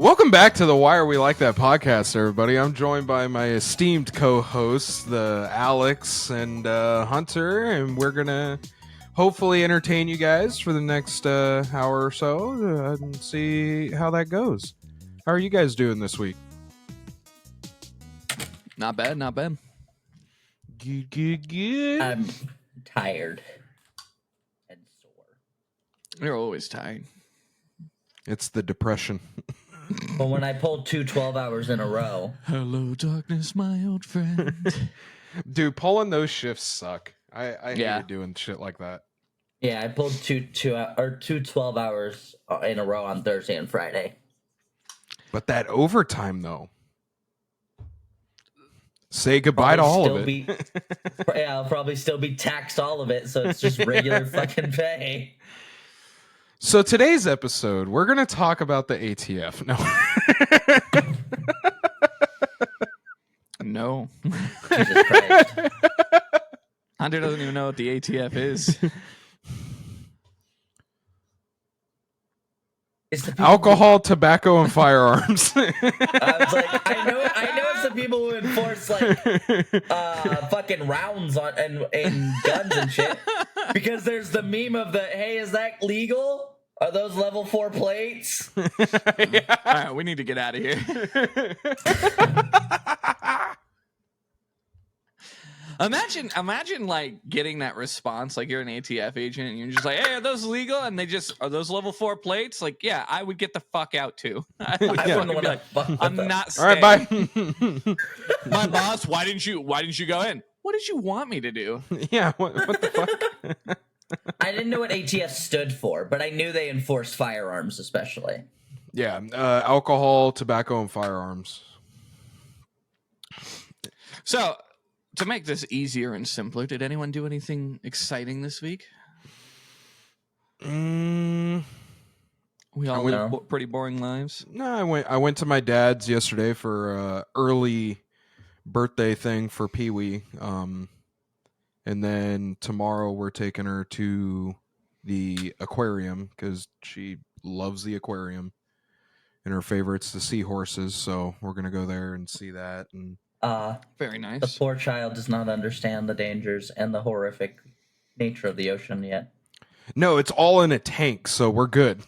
Welcome back to the Why Are We Like That podcast, everybody. I'm joined by my esteemed co-hosts, the Alex and Hunter, and we're gonna hopefully entertain you guys for the next hour or so and see how that goes. How are you guys doing this week? Not bad, not bad. Good. I'm tired and sore. You're always tired. It's the depression. But when I pulled two 12 hours in a row, Hello, darkness, my old friend. Dude, pulling those shifts suck. I Yeah. hate doing shit like that. yeah, I pulled two 12 hours in a row on Thursday and Friday. But that overtime, though. Say goodbye to all of it. Yeah, I'll probably still be taxed all of it, so it's just regular fucking pay. So today's episode, we're going to talk about the ATF. No. No. Jesus Christ. Hunter doesn't even know what the ATF is. It's the people Alcohol, tobacco, and firearms. I was like, I know it's the people who enforce like fucking rounds on and guns and shit. Because there's the meme of the, hey, is that legal? Are those level 4 plates? Yeah. All right, we need to get out of here. Imagine like getting that response, like you're an ATF agent and you're just like, hey, are those legal? And are those level 4 plates? Like, yeah, I would get the fuck out too. I wouldn't want to fuck with I'm them. Not All right, bye. My boss, why didn't you go in? What did you want me to do? Yeah, what the fuck? I didn't know what ATF stood for, but I knew they enforced firearms, especially. Yeah, alcohol, tobacco, and firearms. So, to make this easier and simpler, did anyone do anything exciting this week? Mm, We all live pretty boring lives. no, I went to my dad's yesterday for early birthday thing for Pee Wee. And then tomorrow we're taking her to the aquarium because she loves the aquarium. And her favorite's the seahorses, so we're gonna go there and see that. And Very nice. The poor child does not understand the dangers and the horrific nature of the ocean yet. no, it's all in a tank, so we're good.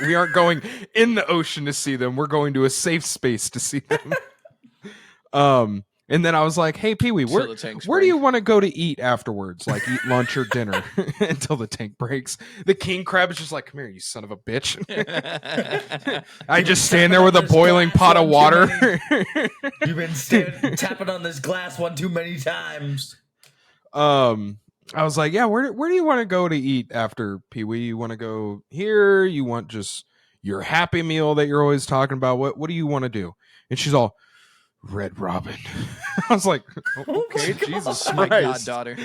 We aren't going in the ocean to see them. We're going to a safe space to see them. And then I was like, hey, Pee-wee, where do you want to go to eat afterwards? Like eat lunch or dinner until the tank breaks. The king crab is just like, come here, you son of a bitch. I just stand there with a boiling pot of water. You've been tapping on this glass one too many times. I was like, yeah, where do you want to go to eat after, Pee-wee? You want to go here? You want just your Happy Meal that you're always talking about? What do you want to do? And she's all, Red Robin. I was like, okay, Jesus Christ. My goddaughter.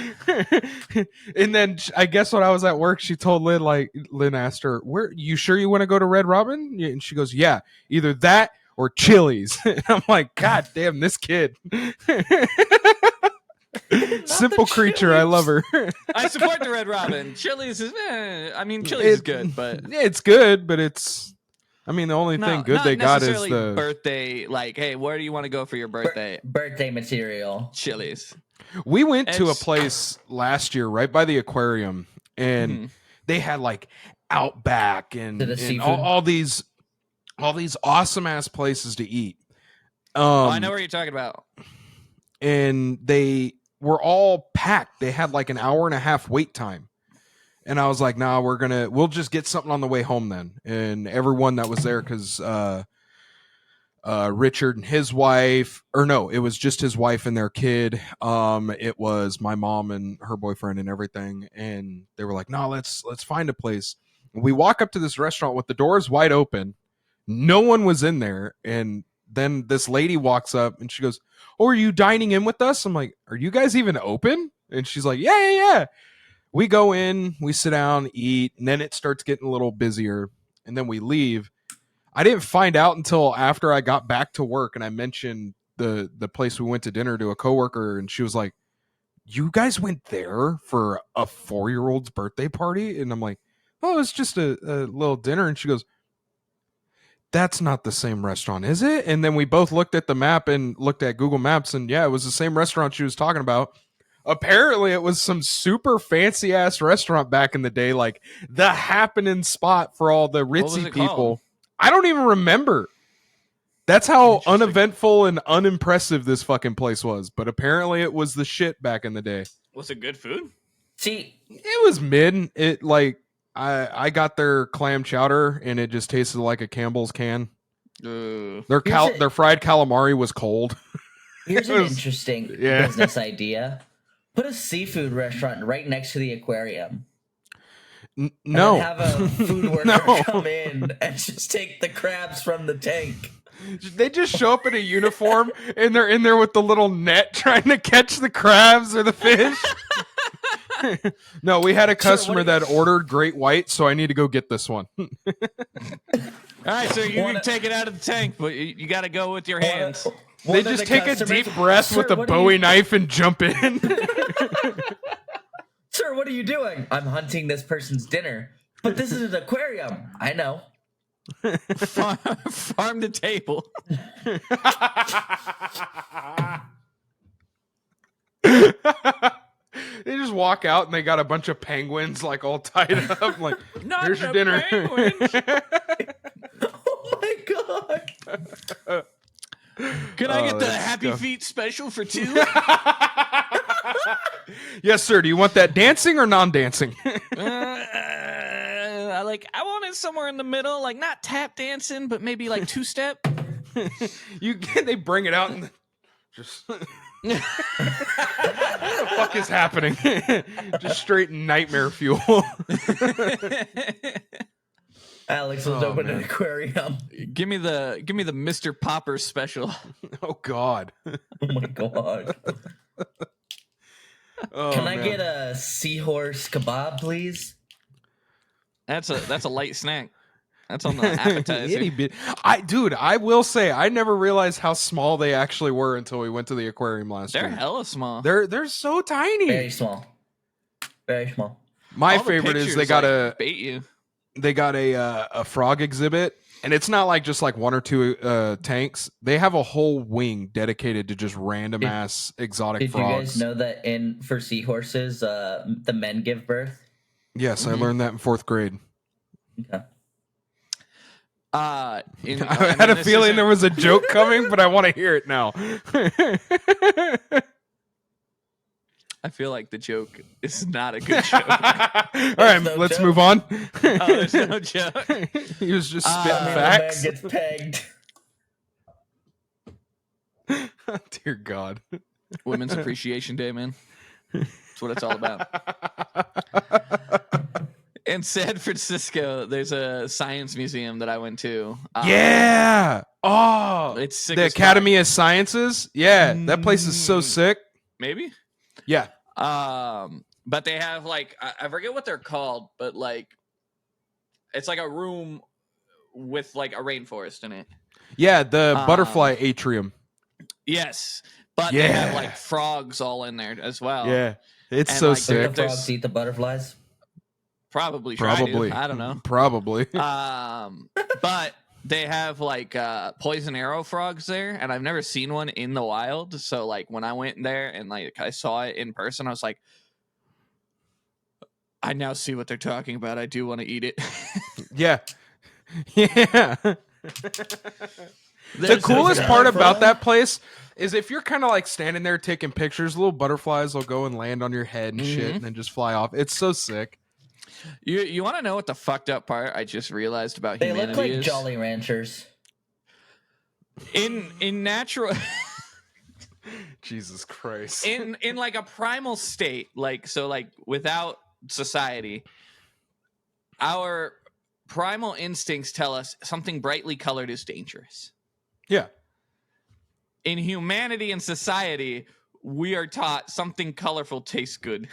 And then I guess when I was at work, she told Lynn, like, Lynn asked her, "Where you sure you want to go to Red Robin?" And she goes, yeah, either that or Chili's. And I'm like, God damn, this kid. Simple creature. I love her. I support the Red Robin. Chili's is, Chili's is good, but it's good, but it's, I mean, the only thing good they got is the birthday. Like, hey, where do you want to go for your birthday? Birthday material. Chili's. We went to a place last year right by the aquarium, and they had like Outback and all these awesome ass places to eat. I know where you're talking about. And they were all packed. They had like an hour and a half wait time. And I was like, nah, we'll just get something on the way home then. And everyone that was there, because Richard and his wife, or no, it was just his wife and their kid. It was my mom and her boyfriend and everything. And they were like, no, let's find a place. We walk up to this restaurant with the doors wide open. No one was in there. And then this lady walks up and she goes, oh, are you dining in with us? I'm like, are you guys even open? And she's like, yeah. We go in, we sit down, eat, and then it starts getting a little busier, and then we leave. I didn't find out until after I got back to work, and I mentioned the place we went to dinner to a coworker, and she was like, you guys went there for a 4-year-old's birthday party? And I'm like, oh, it's just a little dinner. And she goes, that's not the same restaurant, is it? And then we both looked at the map and looked at Google Maps, and yeah, it was the same restaurant she was talking about. Apparently, it was some super fancy ass restaurant back in the day, like the happening spot for all the ritzy people. Called? I don't even remember. That's how uneventful and unimpressive this fucking place was. But apparently, it was the shit back in the day. Was it good food? See, it was mid. It like I got their clam chowder, and it just tasted like a Campbell's can. Their fried calamari was cold. Here's an interesting business idea. Put a seafood restaurant right next to the aquarium. No. And have a food worker come in and just take the crabs from the tank. They just show up in a uniform and they're in there with the little net trying to catch the crabs or the fish. No, we had a customer that ordered great white, so I need to go get this one. All right, so you can take it out of the tank, but you got to go with your hands. They just take a deep breath with a Bowie knife and jump in. Sir, what are you doing? I'm hunting this person's dinner. But this is an aquarium. I know. Farm to table. They just walk out and they got a bunch of penguins like all tied up. Like, here's your dinner. Oh my god. Can I get the Happy Feet special for 2? Yes, sir. Do you want that dancing or non-dancing? I want it somewhere in the middle, like not tap dancing, but maybe like 2-step. They bring it out and just what the fuck is happening? Just straight nightmare fuel. Alex was open an aquarium. Give me the Mr. Popper special. Oh god. Oh my god. Can I get a seahorse kebab, please? That's a light snack. That's on the appetizer. I will say I never realized how small they actually were until we went to the aquarium last year. They're hella small. They're so tiny. Very small. Very small. My favorite is they got bait you. They got a frog exhibit, and it's not like just like 1 or 2 tanks. They have a whole wing dedicated to just random ass exotic frogs. Did you guys know that for seahorses, the men give birth? Yes, I learned that in 4th grade. Okay. I had a feeling there was a joke coming, but I want to hear it now. I feel like the joke is not a good joke. All right, let's move on. There's no joke. He was just spitting facts. Man gets pegged. Dear God. Women's Appreciation Day, man. That's what it's all about. In San Francisco, there's a science museum that I went to. Yeah. Oh, it's sick. The Academy of Sciences. Yeah, that place is so sick. Maybe. Yeah. But they have like I forget what they're called, but like it's like a room with like a rainforest in it. Yeah, the butterfly atrium. Yes, but they have like frogs all in there as well. Yeah, it's so sick. Do the frogs eat the butterflies? Probably. I don't know. Probably. But they have like poison arrow frogs there, and I've never seen one in the wild. So like when I went there and like I saw it in person, I was like, I now see what they're talking about. I do want to eat it. Yeah. The coolest part about that place is if you're kind of like standing there taking pictures, little butterflies will go and land on your head and shit and then just fly off. It's so sick. You want to know what the fucked up part I just realized about humanity is? They look like Jolly Ranchers. In natural Jesus Christ. In like a primal state, like so like without society, our primal instincts tell us something brightly colored is dangerous. Yeah. In humanity and society, we are taught something colorful tastes good.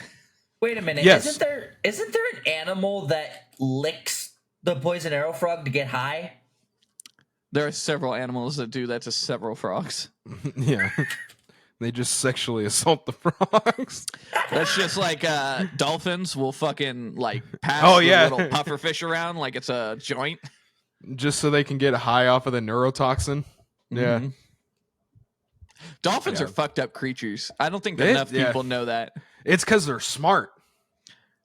Wait a minute. Yes. Isn't there an animal that licks the poison arrow frog to get high? There are several animals that do that to several frogs. Yeah. They just sexually assault the frogs. That's just like dolphins will fucking like pass the little puffer fish around like it's a joint. just so they can get high off of the neurotoxin. Yeah. Mhm. Dolphins Yeah. are fucked up creatures. I don't think that enough people know that. It's because they're smart.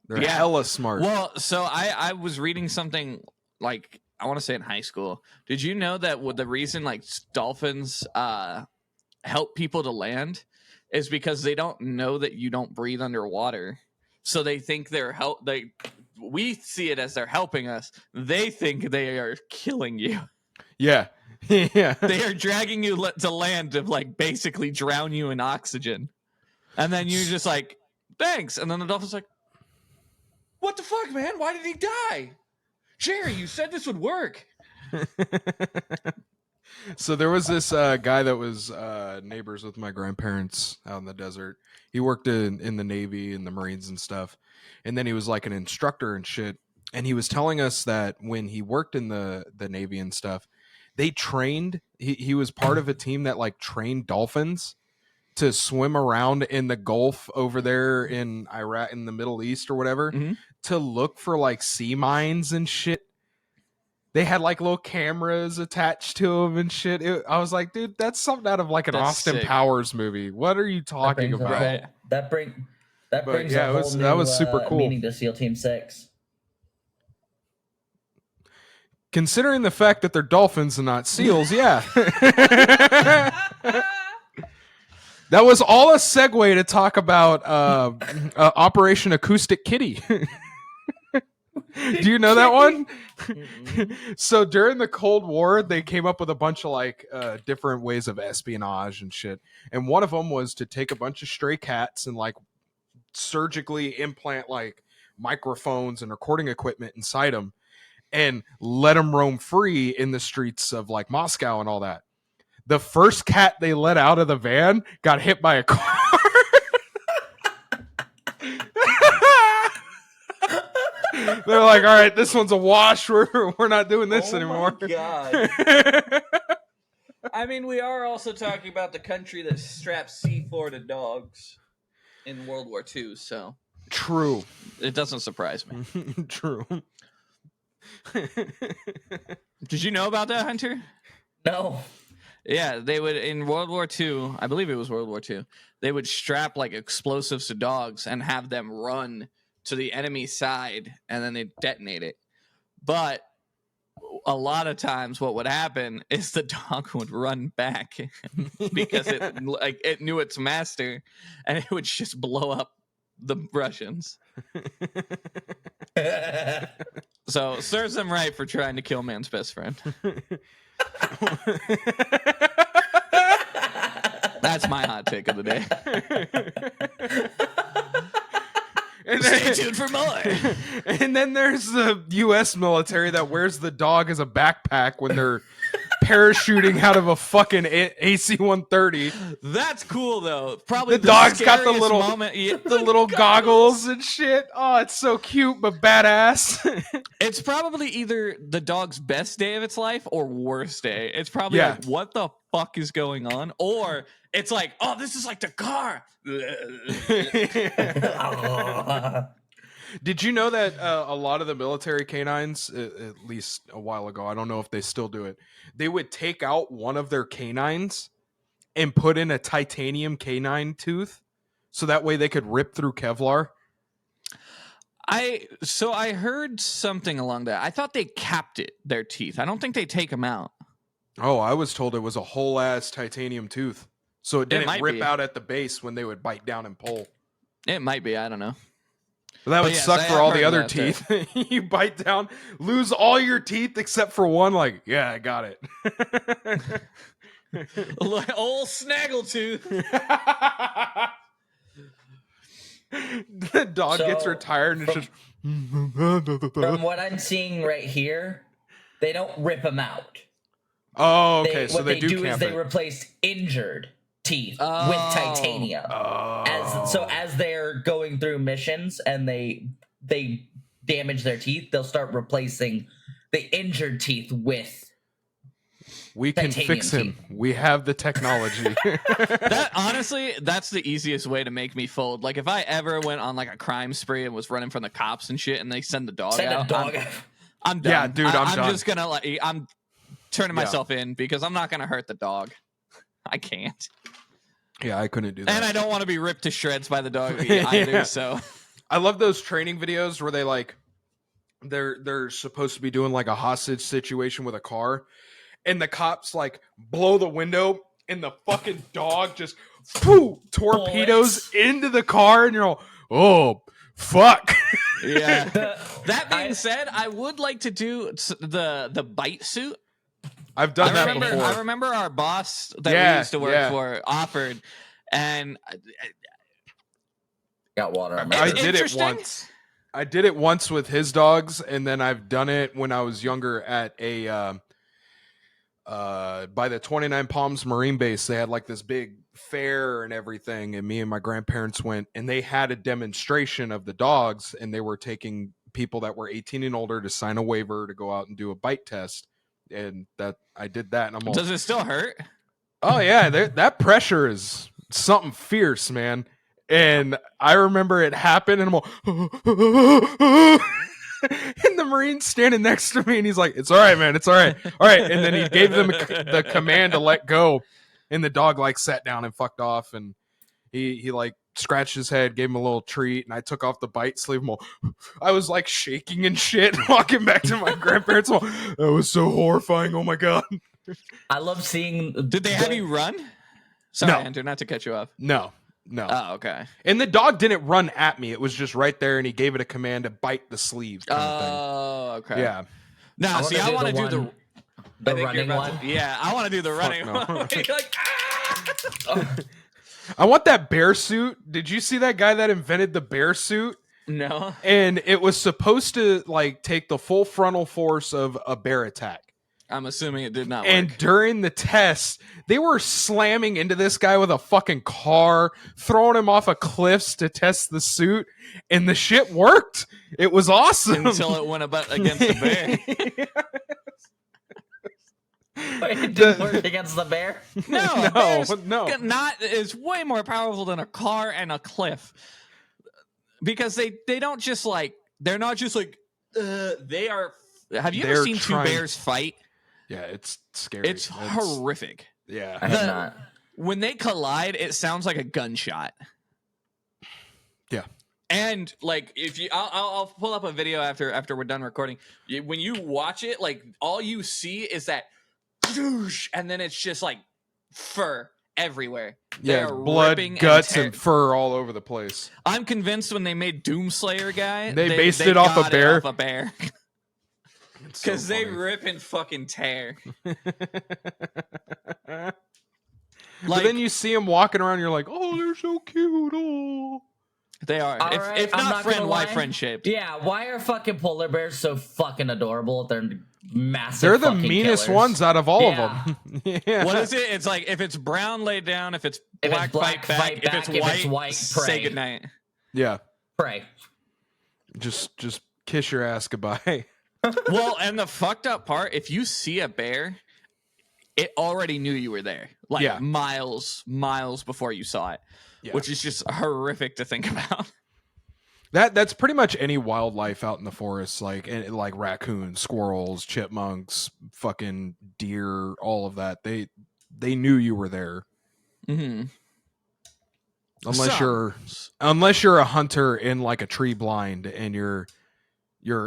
They're hella smart. Well, so I was reading something like, I want to say in high school. Did you know that the reason like dolphins help people to land is because they don't know that you don't breathe underwater. So they think we see it as they're helping us. They think they are killing you. Yeah. Yeah. They are dragging you to land to like basically drown you in oxygen. And then you're just like, thanks. And then the dolphin's like, what the fuck, man? Why did he die? Jerry, you said this would work. So there was this guy that was neighbors with my grandparents out in the desert. He worked in the Navy and the Marines and stuff. And then he was like an instructor and shit. And he was telling us that when he worked in the Navy and stuff, they trained, he was part of a team that like trained dolphins to swim around in the Gulf over there in Iraq, in the Middle East or whatever, to look for like sea mines and shit. They had like little cameras attached to them and shit. I was like, dude, that's something out of like an Austin Powers movie. What are you talking about? Right. That brings yeah, a whole new that was super cool. meaning to SEAL Team 6. Considering the fact that they're dolphins and not seals, yeah. That was all a segue to talk about Operation Acoustic Kitty. Do you know that one? So during the Cold War, they came up with a bunch of like different ways of espionage and shit. And one of them was to take a bunch of stray cats and like surgically implant like microphones and recording equipment inside them and let them roam free in the streets of like Moscow and all that. The first cat they let out of the van got hit by a car. They're like, all right, this one's a wash. We're not doing this anymore. Oh my God. I mean, we are also talking about the country that strapped C4 to dogs in World War II, so. True. It doesn't surprise me. True. Did you know about that, Hunter? No. Yeah, they would, in World War II, I believe it was World War II, they would strap like explosives to dogs and have them run to the enemy side, and then they'd detonate it. But a lot of times what would happen is the dog would run back because it knew its master, and it would just blow up the Russians. So serves them right for trying to kill man's best friend. That's my hot take of the day. And Stay tuned for more. And then there's the U.S. military that wears the dog as a backpack when they're parachuting out of a fucking AC-130. That's cool though. Probably the dog's got the little goggles. goggles and shit. Oh, it's so cute but badass. It's probably either the dog's best day of its life or worst day. It's probably like, what the fuck is going on? Or it's like, oh, this is like the car. Did you know that a lot of the military canines, at least a while ago, I don't know if they still do it, they would take out one of their canines and put in a titanium canine tooth so that way they could rip through Kevlar? I heard something along that. I thought they capped their teeth. I don't think they take them out. Oh, I was told it was a whole ass titanium tooth. So it didn't rip out at the base when they would bite down and pull. It might be. I don't know. Well, that would suck for all the other teeth. You bite down, lose all your teeth except for one. Like, yeah, I got it. Old snaggletooth. The dog gets retired and it's just. From what I'm seeing right here, they don't rip them out. Oh, okay. What they do is they replace injured teeth with titanium. As they're going through missions and they damage their teeth, they'll start replacing the injured teeth with. We can fix him. Teeth. We have the technology. That's the easiest way to make me fold. Like if I ever went on like a crime spree and was running from the cops and shit, and they send the dog out. I'm done. Yeah, dude, I'm done. just gonna I'm turning myself in because I'm not gonna hurt the dog. I can't. Yeah, I couldn't do that. And I don't want to be ripped to shreds by the dog either. Yeah. So I love those training videos where they like they're supposed to be doing like a hostage situation with a car, and the cops like blow the window, and the fucking dog just torpedoes into the car, and you're all, oh fuck. yeah. That being said, I would like to do the bite suit. I've done that before. I remember our boss that we used to work for offered, and got water on my I did it once. I did it once with his dogs, and then I've done it when I was younger at a by the 29 Palms Marine Base. They had like this big fair and everything, and me and my grandparents went, and they had a demonstration of the dogs, and they were taking people that were 18 and older to sign a waiver to go out and do a bite test. And that I did that, and I'm all, does it still hurt? Oh yeah, that pressure is something fierce, man. And I remember it happened, and I'm all, and the Marine's standing next to me, and he's like, "It's all right, man. It's all right, all right." And then he gave them the command to let go, and the dog like sat down and fucked off, and he like scratched his head, gave him a little treat, and I took off the bite sleeve. I was like shaking and shit, walking back to my grandparents. That was so horrifying. Oh my god. I love seeing. Did they have you run? Sorry, No. Andrew, not to cut you off. No. Oh, okay. And the dog didn't run at me. It was just right there, and he gave it a command to bite the sleeve. Kind of thing. Oh, okay. Yeah. No, see, I want to do the running one. Yeah, I want to do the running no. one. Like, ah! I want that bear suit. Did you see that guy that invented the bear suit? No. And it was supposed to like take the full frontal force of a bear attack. I'm assuming it did not And work. during the test, they were slamming into this guy with a fucking car, throwing him off of cliffs to test the suit, and the shit worked. It was awesome. Until it went against the bear. It didn't work against the bear. No. Not is way more powerful than a car and a cliff, because they don't just like they're not just like they are. Have you ever seen two bears fight? Yeah, it's scary. It's horrific. Yeah, I have not. When they collide, it sounds like a gunshot. Yeah. And like, if you, I'll pull up a video after we're done recording. When you watch it, like all you see is that, and then it's just like fur everywhere. Yeah, blood, guts, and fur all over the place. I'm convinced when they made Doomslayer guy, they based it off a bear. Because they rip and fucking tear. But then you see them walking around, you're like, oh, they're so cute. Oh. They are. If not friend, why friend shaped? Yeah, why are fucking polar bears so fucking adorable? They're massive. They're the meanest killers. ones out of all of them. Yeah. What is it? It's like if it's brown, lay down. If it's black, fight back. If it's white, say goodnight. Yeah. Pray. Just kiss your ass goodbye. Well, and the fucked up part, if you see a bear, it already knew you were there. Like miles before you saw it. Yeah. Which is just horrific to think about. That's pretty much any wildlife out in the forest, like raccoons, squirrels, chipmunks, fucking deer, all of that. They knew you were there. Mm-hmm. Unless you're a hunter in like a tree blind and you're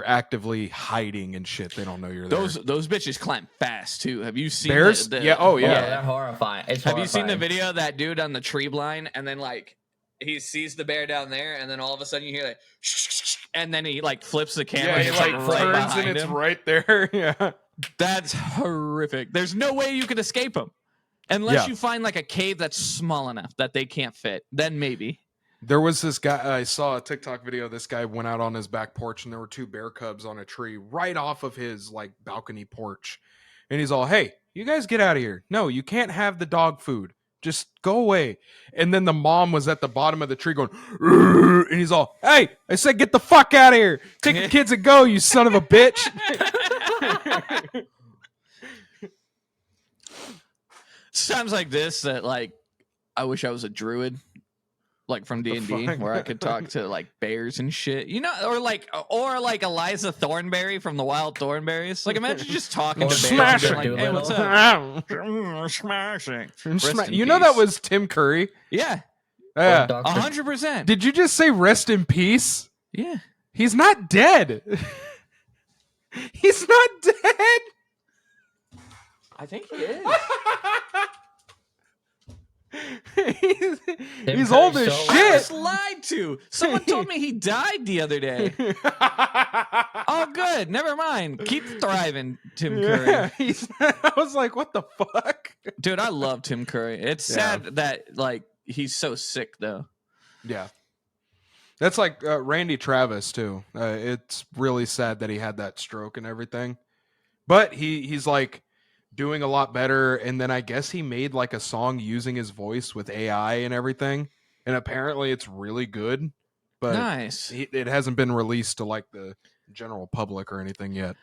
actively hiding and shit, they don't know you're there. Those bitches climb fast too. Have you seen bears? Yeah. Oh yeah. Yeah, they're horrifying. Have you seen the video of that dude on the tree blind, and then like he sees the bear down there, and then all of a sudden you hear like, and then he like flips the camera. Yeah, he like turns and it's right there. Yeah. That's horrific. There's no way you could escape him unless you find like a cave that's small enough that they can't fit. Then maybe. There was this guy, I saw a TikTok video. This guy went out on his back porch, and there were two bear cubs on a tree right off of his like balcony porch. And he's all, hey, you guys get out of here. No, you can't have the dog food. Just go away. And then the mom was at the bottom of the tree going, "Rrr," and he's all, hey, I said, get the fuck out of here. Take the kids and go, you son of a bitch. Sounds like this that like, I wish I was a druid. like from D&D, fuck? where I could talk to like bears and shit, you know, or like Eliza Thornberry from the Wild Thornberries. Like, imagine just talking to bears and being like, "Hey, what's up?" Smashing. You know that was Tim Curry. Yeah, Yeah, 100%. Did you just say rest in peace? Yeah, He's not dead. He's not dead. I think he is. he's old as so I was shit. lied to. Someone told me he died the other day. Oh, good. Never mind. Keep thriving, Tim Curry. Yeah, I was like, what the fuck? Dude, I love Tim Curry. It's sad that like he's so sick though. Yeah. That's like Randy Travis too. It's really sad that he had that stroke and everything. But he's like doing a lot better, and then I guess he made like a song using his voice with AI and everything, and apparently it's really good. But Nice. it hasn't been released to like the general public or anything yet.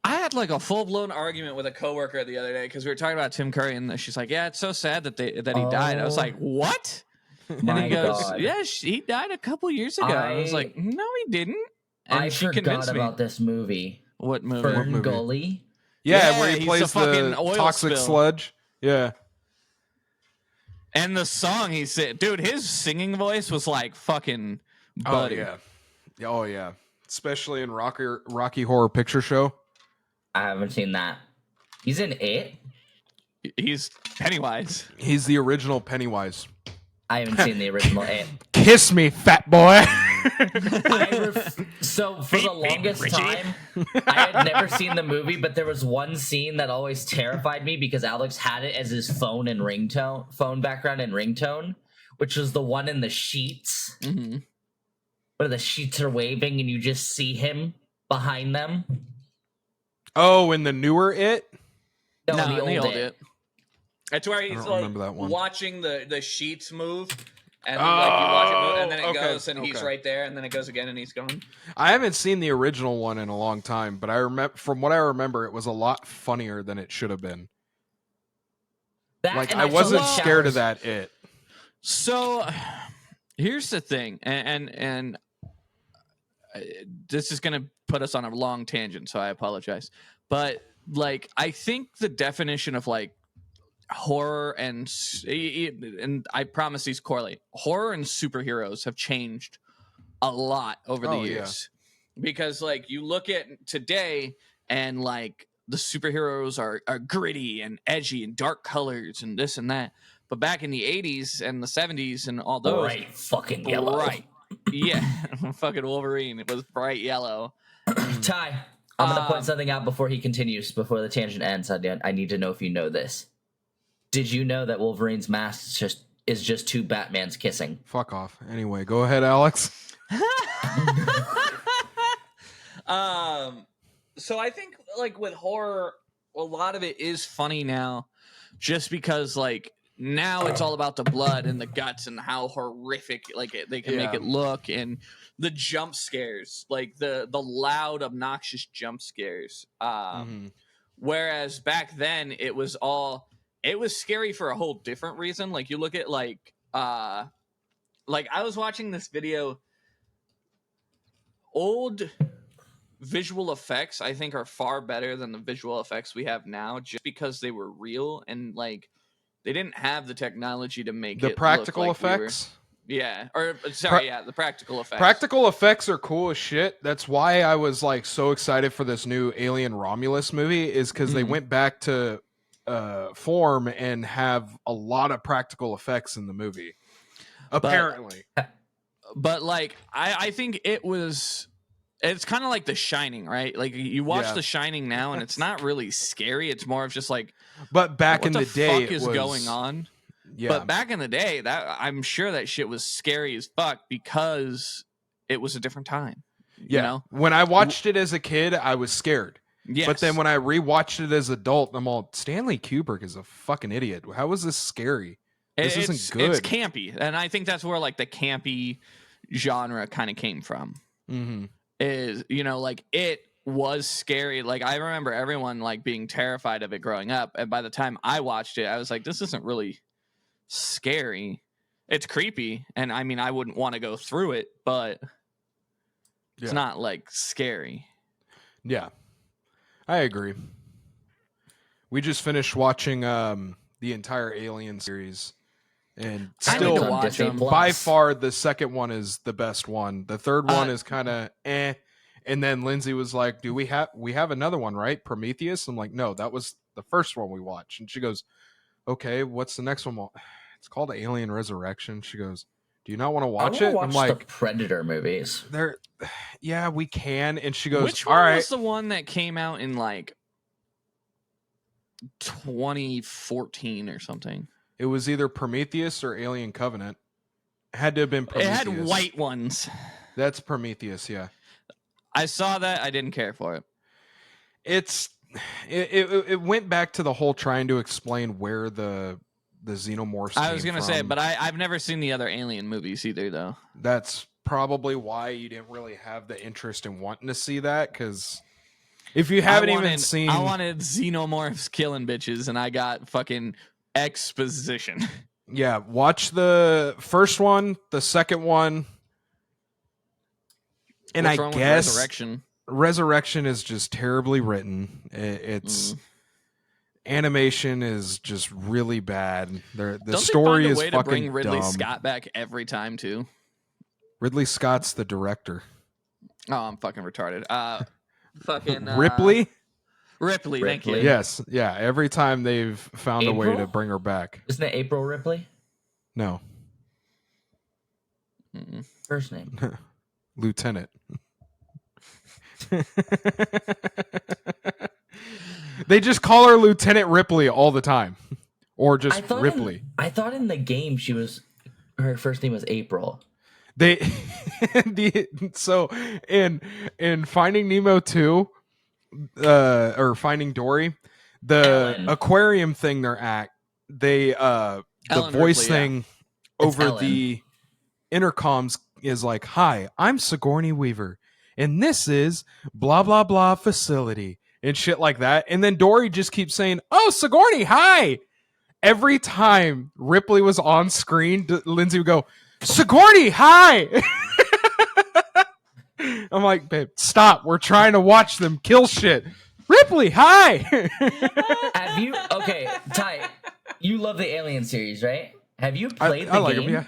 I had like a full blown argument with a coworker the other day because we were talking about Tim Curry, and she's like, "Yeah, it's so sad that he died." I was like, "What?" And My he goes, God. "Yeah, he died a couple years ago." I was like, "No, he didn't." And I she forgot convinced me. about this movie. What movie? Fern movie? Gully. Yeah, Yeah, where he he's plays a fucking the oil toxic spill. sludge. Yeah. And the song he said, dude, his singing voice was like fucking buddy. Oh yeah. Oh yeah. Especially in Rocky Horror Picture Show. I haven't seen that. He's in it. He's Pennywise. He's the original Pennywise. I haven't seen the original it. Kiss me, fat boy. So for the longest time, I had never seen the movie, but there was one scene that always terrified me because Alex had it as his phone background and ringtone, which was the one in the sheets, where the sheets are waving and you just see him behind them. Oh, in the newer It? No, No, the old it. It. That's where he's don't like remember that one. watching the sheets move, and like you watch it move, and then it goes, and he's okay. right there, and then it goes again, and he's gone. I haven't seen the original one in a long time, but I remember from what I remember, it was a lot funnier than it should have been. That, Like and I wasn't saw scared of showers. that It. So here's the thing, and this is gonna put us on a long tangent, so I apologize. But like, I think the definition of like horror and I promise these correlate. Horror and superheroes have changed a lot over the years because like you look at today and like the superheroes are gritty and edgy and dark colors and this and that. But back in the 80s and the 70s and all those, Bright fucking yellow. right? Yeah, fucking Wolverine. It was bright yellow. Ty, I'm gonna point something out before he continues. Before the tangent ends, I need to know if you know this. Did you know that Wolverine's mask is just two Batmans kissing? Fuck off. Anyway, go ahead, Alex. So I think like with horror, a lot of it is funny now, just because like now it's all about the blood and the guts and how horrific like they can make it look, and the jump scares, like the loud, obnoxious jump scares. Whereas back then it was scary for a whole different reason. Like you look at like I was watching this video. Old visual effects, I think, are far better than the visual effects we have now, just because they were real and like they didn't have the technology to make The it practical look like effects? the practical effects. Practical effects are cool as shit. That's why I was like so excited for this new Alien Romulus movie, is because they went back to form and have a lot of practical effects in the movie. Apparently. But like I think it's kind of like The Shining, right? Like you watch The Shining now and it's not really scary. It's more of just like, but back what in the day, fuck it is was going on? Yeah. But back in the day, that I'm sure that shit was scary as fuck because it was a different time. Yeah. You know? When I watched it as a kid, I was scared. Yes. But then when I rewatched it as an adult, I'm all, Stanley Kubrick is a fucking idiot. How is this scary? This isn't good. It's campy, and I think that's where like the campy genre kind of came from. Is, you know, like it was scary. Like I remember everyone like being terrified of it growing up, and by the time I watched it, I was like, this isn't really scary. It's creepy, and I mean, I wouldn't want to go through it, but it's not like scary. Yeah, I agree. We just finished watching the entire Alien series, and still watch them. by far the second one is the best one. The third one is kind of eh. And then Lindsay was like, "Do we have another one, right? Prometheus?" I'm like, "No, that was the first one we watched." And she goes, "Okay, what's the next one?" It's called Alien Resurrection. She goes, "Do you not want to watch it?" Watch I'm like, the Predator movies. Yeah, we can. And she goes, "Which one all right. was the one that came out in like 2014 or something?" It was either Prometheus or Alien Covenant. It had to have been Prometheus. It had white ones. That's Prometheus, yeah. I saw that. I didn't care for it. It went back to the whole trying to explain where the xenomorphs I was going to say, but I've never seen the other Alien movies either, though. That's probably why you didn't really have the interest in wanting to see that, because if you haven't even seen... I wanted xenomorphs killing bitches, and I got fucking exposition. Yeah, watch the first one, the second one, and What's wrong with Resurrection? Resurrection is just terribly written. It's animation is just really bad. The story is fucking dumb. To bring Ridley Scott back every time too. Ridley Scott's the director. Oh, I'm fucking retarded. Ripley. Ripley, thank you. Yes, yeah. Every time they've found a way to bring her back. Isn't it April Ripley? No. First name. Lieutenant. They just call her Lieutenant Ripley all the time, or just Ripley. I thought in the game her first name was April. So in Finding Nemo 2, or Finding Dory, the aquarium thing they're at, the voice Ripley, thing over the intercoms is like, "Hi, I'm Sigourney Weaver, and this is blah blah blah facility," and shit like that. And then Dory just keeps saying, "Oh, Sigourney, hi." Every time Ripley was on screen, Lindsay would go, "Sigourney, hi." I'm like, "Babe, stop. We're trying to watch them kill shit." Ripley, hi. Have you... Okay, Ty, you love the Alien series, right? Have you played the like game? Them,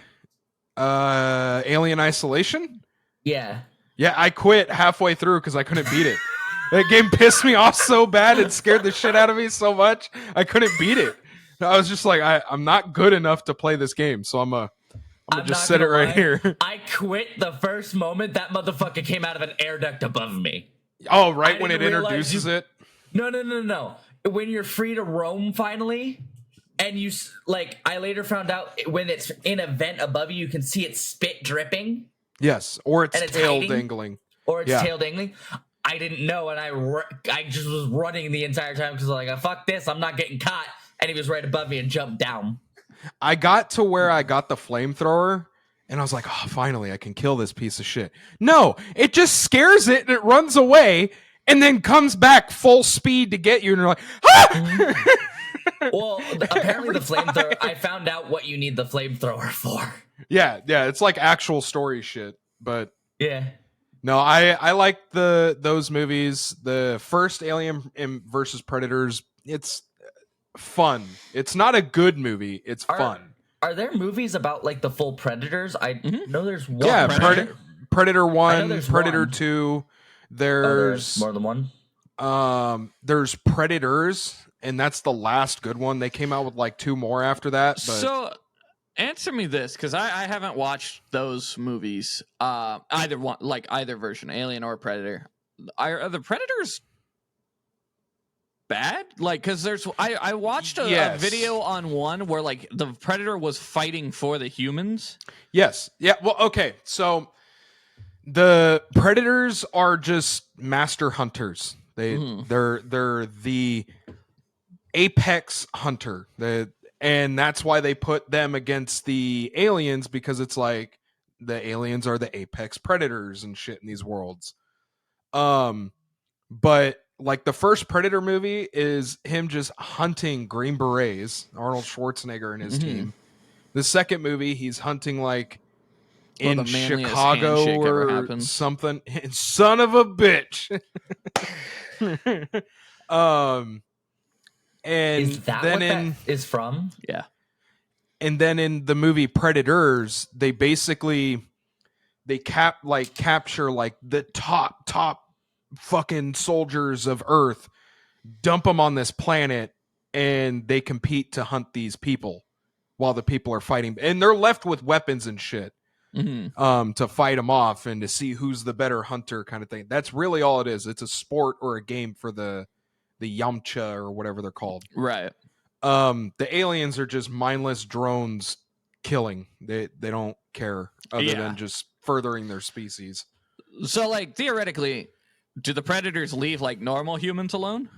yeah. Alien Isolation? Yeah. Yeah, I quit halfway through because I couldn't beat it. That game pissed me off so bad and scared the shit out of me so much, I couldn't beat it. I was just like, I'm not good enough to play this game, so I'm gonna just set it right here. I quit the first moment that motherfucker came out of an air duct above me. Oh, right when it introduces it? No. When you're free to roam finally, and you, like, I later found out when it's in a vent above you, you can see its spit dripping. Yes, or its tail dangling. Or its tail dangling. I didn't know, and I just was running the entire time because I was like, fuck this, I'm not getting caught. And he was right above me and jumped down. I got to where I got the flamethrower, and I was like, oh, finally, I can kill this piece of shit. No, it just scares it, and it runs away, and then comes back full speed to get you, and you're like, ah! Well, apparently the flamethrower, I found out what you need the flamethrower for. Yeah, it's like actual story shit, but... Yeah. No, I like those movies. The first Alien versus Predators, it's fun. It's not a good movie. It's fun. Are there movies about like the full Predators? I know there's one. Yeah, Predator 1, Predator 2. There's more than one. There's Predators, and that's the last good one. They came out with like 2 more after that. But... So answer me this, because I haven't watched those movies. Either one, like either version, Alien or Predator. Are the Predators bad? Like, because I watched a video on one where like the Predator was fighting for the humans. Yes. Yeah. Well, okay. So the Predators are just master hunters. They're the apex hunter. And that's why they put them against the aliens, because it's like the aliens are the apex predators and shit in these worlds. But like the first Predator movie is him just hunting Green Berets, Arnold Schwarzenegger and his team, The second movie, he's hunting like in the manliest Chicago handshake ever or happens. something. Son of a bitch. And Is that then what that is from? Yeah. And then in the movie Predators, they basically capture like the top fucking soldiers of Earth, dump them on this planet, and they compete to hunt these people while the people are fighting, and they're left with weapons and shit. To fight them off and to see who's the better hunter, kind of thing. That's really all it is. It's a sport or a game for the Yamcha or whatever they're called. Right. The aliens are just mindless drones killing. They don't care other than just furthering their species. So, like, theoretically, do the predators leave like normal humans alone?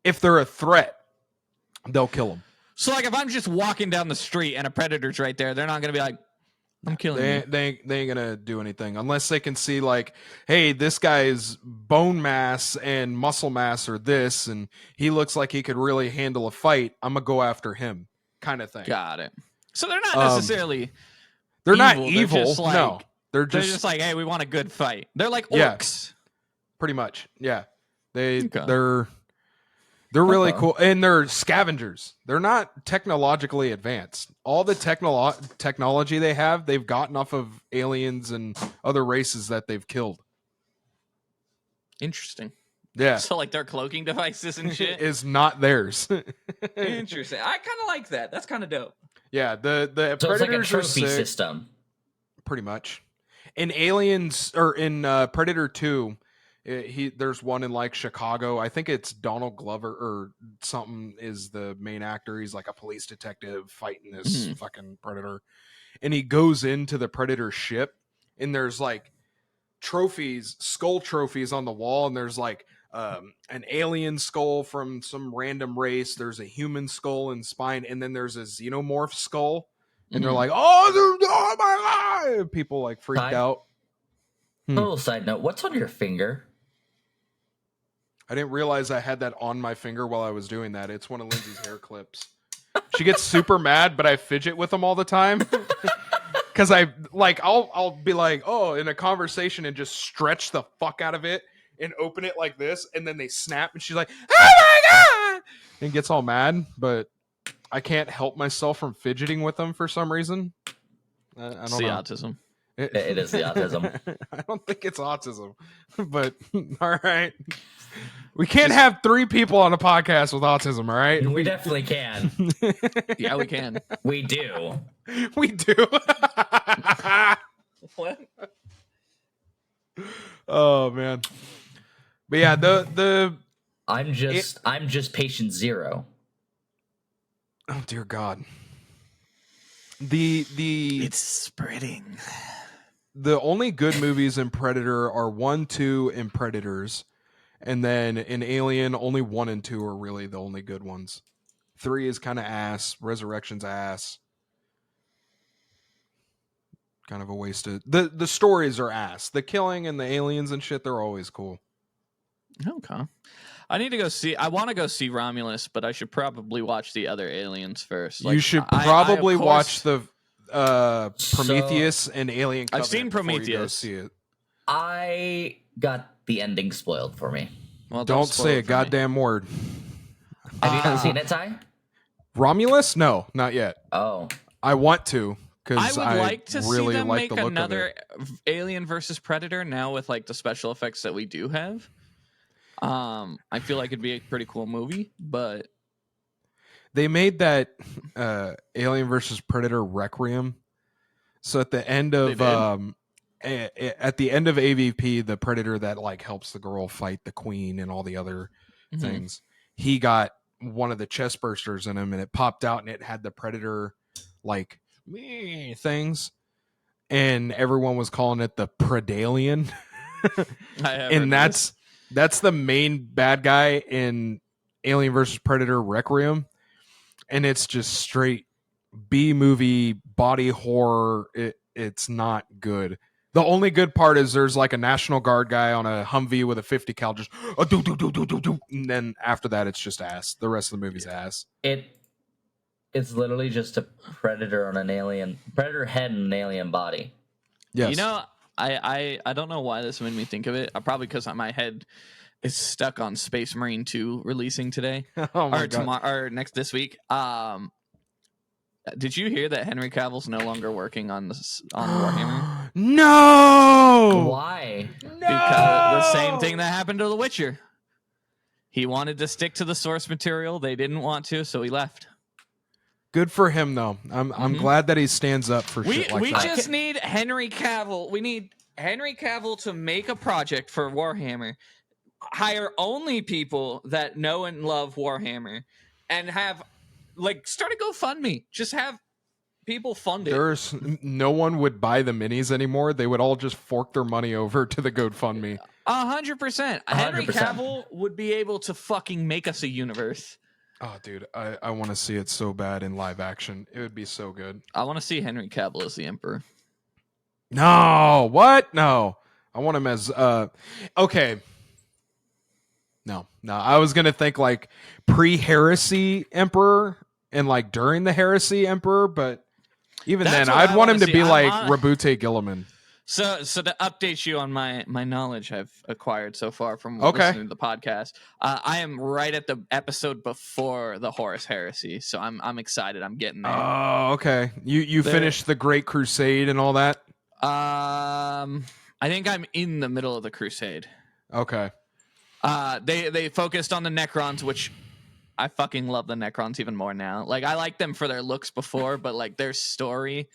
If they're a threat, they'll kill them. So, like, if I'm just walking down the street and a predator's right there, they're not going to be like, I'm killing you. They ain't gonna do anything unless they can see like, hey, this guy's bone mass and muscle mass are this, and he looks like he could really handle a fight. I'm gonna go after him, kind of thing. Got it. So they're not necessarily. They're not evil. They're just like, no, they're just like, hey, we want a good fight. They're like orcs. Yeah, pretty much. Yeah, they're really cool, and they're scavengers. They're not technologically advanced. All the technology they have, they've gotten off of aliens and other races that they've killed. Interesting. Yeah. So like their cloaking devices and shit is not theirs. Interesting. I kind of like that. That's kind of dope. Yeah. The So predators it's like a trophy are sick, system. pretty much. In Aliens or in Predator 2. There's one in like Chicago. I think it's Donald Glover or something is the main actor. He's like a police detective fighting this fucking predator, and he goes into the predator ship, and there's like skull trophies on the wall, and there's like an alien skull from some random race. There's a human skull and spine, and then there's a xenomorph skull, and they're like, oh my god! People like freaked out. A little side note: what's on your finger? I didn't realize I had that on my finger while I was doing that. It's one of Lindsay's hair clips. She gets super mad, but I fidget with them all the time. Because I'll be like, oh, in a conversation and just stretch the fuck out of it and open it like this, and then they snap, and she's like, oh my god! And gets all mad, but I can't help myself from fidgeting with them for some reason. I don't know. Autism. It is the autism. I don't think it's autism, but all right. We can't have 3 people on a podcast with autism, all right? We definitely can. Yeah, we can. We do. We do. What? Oh man. But yeah, the I'm just patient 0. oh dear God. It's spreading. The only good movies in Predator are 1, 2, and Predators. And then in Alien, only 1 and 2 are really the only good ones. 3 is kind of ass. Resurrection's ass. Kind of a waste of... The stories are ass. The killing and the aliens and shit, they're always cool. Okay. I need to go see... I want to go see Romulus, but I should probably watch the other aliens first. Like, you should probably watch the Prometheus and Alien Covenant. I've seen Prometheus. See it. I got the ending spoiled for me. Well, don't say a goddamn word. Have you not seen it, Ty? Romulus? No, not yet. Oh. I want to, because I would like to really see them like make the look another of it. Alien versus Predator now with like the special effects that we do have. I feel like it'd be a pretty cool movie, but they made that Alien versus Predator Requiem. So at the end of at the end of AVP, the Predator that like helps the girl fight the Queen and all the other things, he got one of the chest bursters in him, and it popped out, and it had the Predator like things, and everyone was calling it the Predalien. And that's the main bad guy in Alien versus Predator Requiem, and it's just straight B movie body horror. It's not good. The only good part is there's like a National Guard guy on a Humvee with a 50 cal just do, and then after that it's just ass. The rest of the movie's ass. It's literally just a predator on an alien predator head and an alien body. Yes. You know, I don't know why this made me think of it. Probably because my head is stuck on Space Marine 2 releasing today Oh my or God. tomorrow or this week. Did you hear that Henry Cavill's no longer working on Warhammer? No. Why? Because the same thing that happened to The Witcher. He wanted to stick to the source material. They didn't want to, so he left. Good for him, though. I'm glad that he stands up for shit like we that. just need Henry Cavill. We need Henry Cavill to make a project for Warhammer. Hire only people that know and love Warhammer, and have start a GoFundMe. Just have people fund it. No one would buy the minis anymore. They would all just fork their money over to the GoFundMe. 100%. Henry Cavill would be able to fucking make us a universe. Oh, dude, I want to see it so bad in live action. It would be so good. I want to see Henry Cavill as the Emperor. No, what? No, I want him as okay. No. I was gonna think like pre-heresy Emperor and like during the heresy Emperor, but even That's then, what I'd I want him wanna to see. be like Rabute Gilliman. So to update you on my knowledge I've acquired so far from Okay. listening to the podcast, I am right at the episode before the Horus Heresy, so I'm excited. I'm getting there. Oh, okay. You finished the Great Crusade and all that? I think I'm in the middle of the Crusade. Okay. They focused on the Necrons, which I fucking love the Necrons even more now. Like, I liked them for their looks before, but like their story.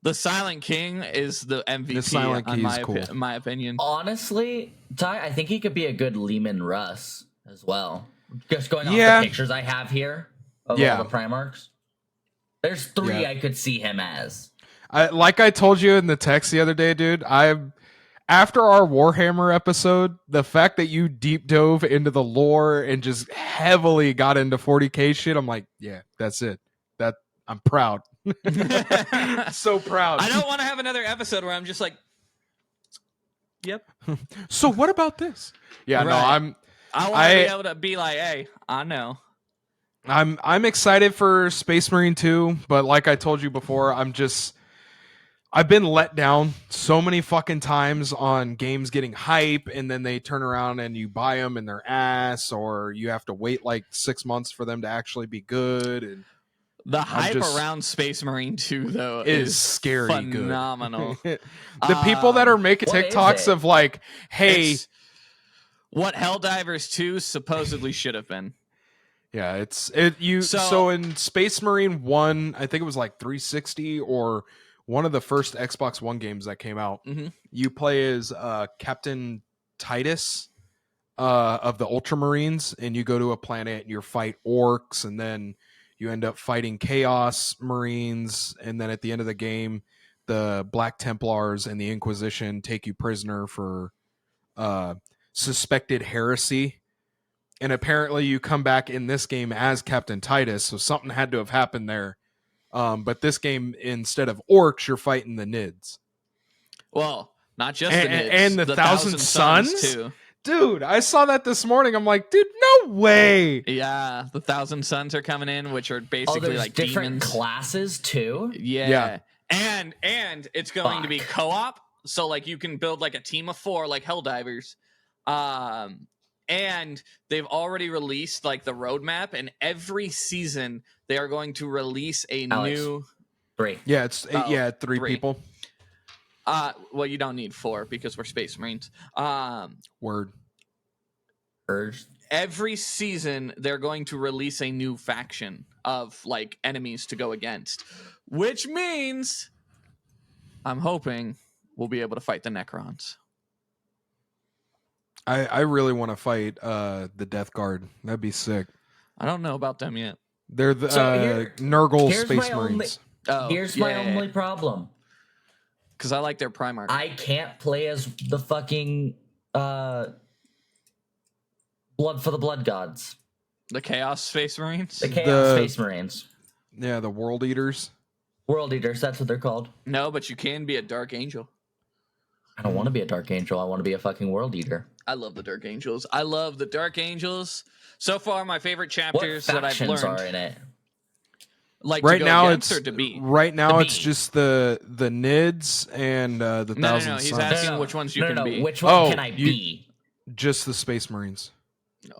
The Silent King is the MVP. The Silent King is cool. In my opinion. Honestly, Ty, I think he could be a good Lehman Russ as well. Just going off Yeah. the pictures I have here of all the Primarchs. There's 3 Yeah. I could see him as. Like I told you in the text the other day, dude, after our Warhammer episode, the fact that you deep dove into the lore and just heavily got into 40K shit, I'm like, yeah, that's it. I'm proud. So proud. I don't want to have another episode where I'm just like, yep. So what about this? Yeah, Right. no, I want to be able to be like, hey, I know. I'm excited for Space Marine 2, but like I told you before, I've been let down so many fucking times on games getting hype, and then they turn around and you buy them and they're ass, or you have to wait like 6 months for them to actually be good. And The hype around Space Marine 2, though, is scary phenomenal. good. The people that are making what TikToks is it? of like, hey, It's what Helldivers 2 supposedly should have been. yeah, So- so in Space Marine 1, I think it was like 360 or one of the first Xbox One games that came out. Mhm. You play as Captain Titus of the Ultramarines, and you go to a planet and you fight orcs, and then you end up fighting Chaos Marines, and then at the end of the game, the Black Templars and the Inquisition take you prisoner for suspected heresy. And apparently you come back in this game as Captain Titus, so something had to have happened there. But this game, instead of orcs, you're fighting the Nids. Well, not just And- the Nids, and the Thousand Sons? too. Dude, I saw that this morning. I'm like, dude, no way. Yeah, the Thousand Sons are coming in, which are Oh, basically there's like different demons. classes too? Yeah. And it's going to be Fuck. co-op, so like you can build like a team of 4 like Helldivers. And they've already released like the roadmap, and every season they are going to release a Alex. new 3. Yeah, it's Oh, 3 3. people. Well, you don't need 4 because we're Space Marines. Word. Urge. Every season they're going to release a new faction of like enemies to go against, which means I'm hoping we'll be able to fight the Necrons. I really want to fight the Death Guard. That'd be sick. I don't know about them yet. They're the So Nurgle here's Space my Marines. Here's my only problem. Because I like their Primarch. I can't play as the fucking Blood for the Blood Gods. The Chaos Space Marines? The Chaos The- Space Marines. Yeah, the World Eaters. World Eaters, that's what they're called. No, but you can be a Dark Angel. I don't want to be a Dark Angel. I want to be a fucking World Eater. I love the Dark Angels. I love the Dark Angels. So far, my favorite What chapters that I've factions learned. are in it? Like Right to go now, against it's or to beat? right now To it's beat. just the Nids and the No. Thousand He's Suns. asking which ones you can be. Which one Oh, can I you- be? Just the Space Marines.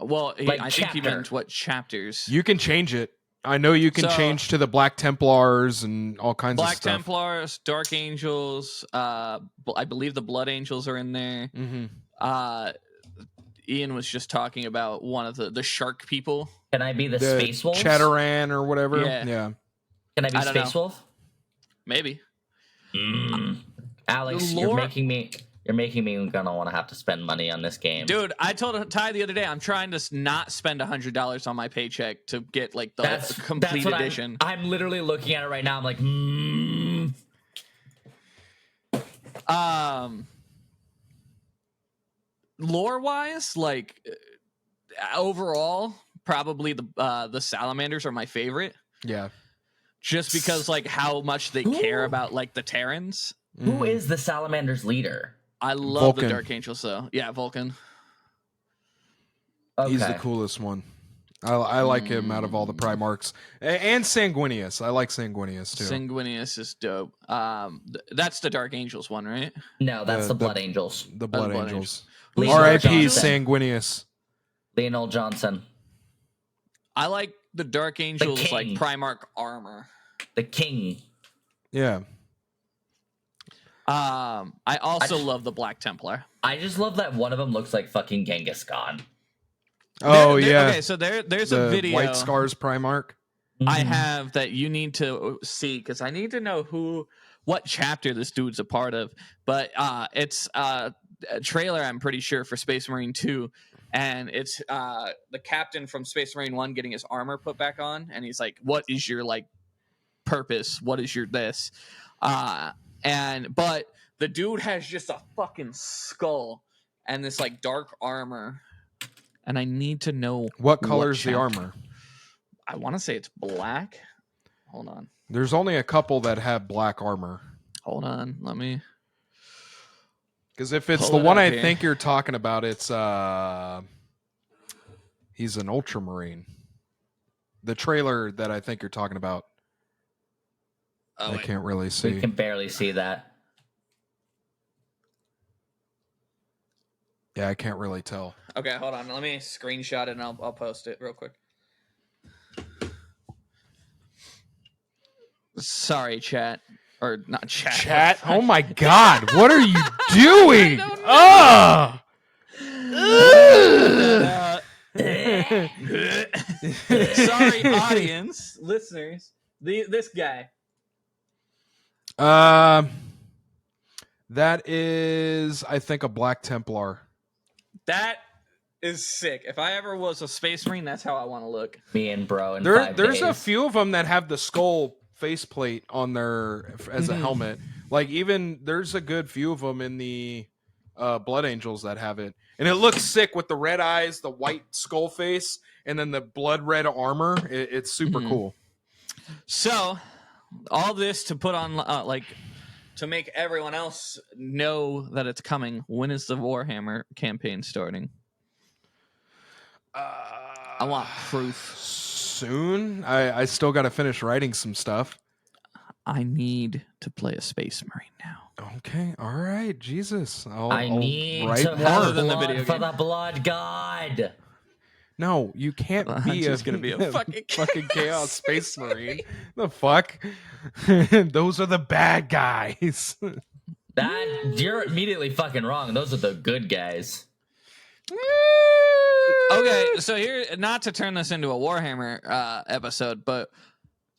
Well, Like I think he chapter. meant what chapters. You can change it. I know you can So- change to the Black Templars and all kinds of Black stuff. Templars, Dark Angels. I believe the Blood Angels are in there. Mm-hmm. Ian was just talking about one of the shark people. Can I be the The Space Wolves? Chatteran or whatever. Yeah. Can I be I don't Space know. Wolf? Maybe. Alex, The you're lore- making me gonna want to have to spend money on this game. Dude, I told Ty the other day I'm trying to not spend $100 on my paycheck to get like the complete what edition. I'm literally looking at it right now. I'm like, Lore wise, like overall, probably the salamanders are my favorite. Yeah. Just because like how much they care about like the Terrans. who is the Salamander's leader? I love Vulcan. the Dark Angels though. Yeah, Vulcan. Okay. He's the coolest one. I like him out of all the Primarchs. And Sanguinius. I like Sanguinius too. Sanguinius is dope. That's the Dark Angels one, right? No, that's The- the Blood Angels. the Blood Blood Angels. Leonard R.I.P. Johnson. Sanguinius. Leonard Johnson, I like the Dark Angels like king. Primarch armor. the king. Yeah. I also love the Black Templar. I just love that one of them looks like fucking Genghis Khan. Oh, There- yeah. Okay, so there's The a video White Scars Primarch. I Mhm. have that you need to see because I need to know what chapter this dude's a part of. But it's a trailer, I'm pretty sure, for Space Marine 2. And it's the captain from Space Marine 1 getting his armor put back on. And he's like, what is your like purpose? What is your this? But the dude has just a fucking skull and this like dark armor. And I need to know What color's the chapter. armor? I want to say it's black. Hold on. There's only a couple that have black armor. Hold on. Let me. Because if it's Pull the it one up I here. think you're talking about, it's he's an Ultramarine. The trailer that I think you're talking about, Oh, I wait. can't really We see. can barely see that. Yeah, I can't really tell. Okay, hold on. Let me screenshot it and I'll post it real quick. Sorry, chat. Or not chat. Chat? Oh my god, what are you doing? Oh! Sorry, audience, listeners. This guy. That is, I think, a Black Templar. That is sick. If I ever was a Space Marine, that's how I want to look. Me and bro in There's 5 a days. few of them that have the skull faceplate on their as a helmet. Like even there's a good few of them in the Blood Angels that have it, and it looks sick with the red eyes, the white skull face, and then the blood red armor. It's super cool. So, all this to put on, to make everyone else know that it's coming. When is the Warhammer campaign starting? I want proof. Soon. I still got to finish writing some stuff. I need to play a Space Marine now. Okay, all right, Jesus. I'll need write to more. have than the blood video for game. the blood god. No, you can't I'm be just gonna be a fucking chaos space marine. The fuck? Those are the bad guys. That you're immediately fucking wrong. Those are the good guys. Okay, so here, not to turn this into a Warhammer episode, but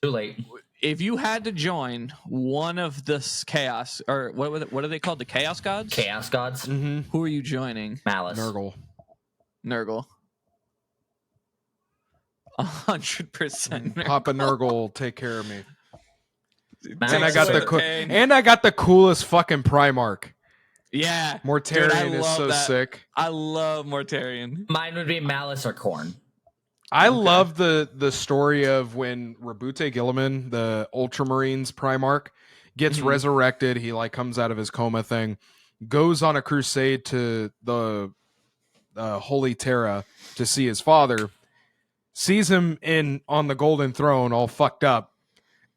Too late. if you had to join one of this chaos, or what are they called? The Chaos Gods? Chaos gods. Mm-hmm. Who are you joining? Malice. Nurgle. Nurgle. 100%. Papa Nurgle will take care of me. Malice And I got is the a- and I got the coolest fucking Primarch. Yeah. Mortarian Dude, I is love so that. sick. I love Mortarian. Mine would be Malice or Corn. I love the story of when Rabute Gilliman, the Ultramarines Primarch, gets resurrected. He like comes out of his coma thing, goes on a crusade to the Holy Terra to see his father, sees him on the Golden Throne all fucked up,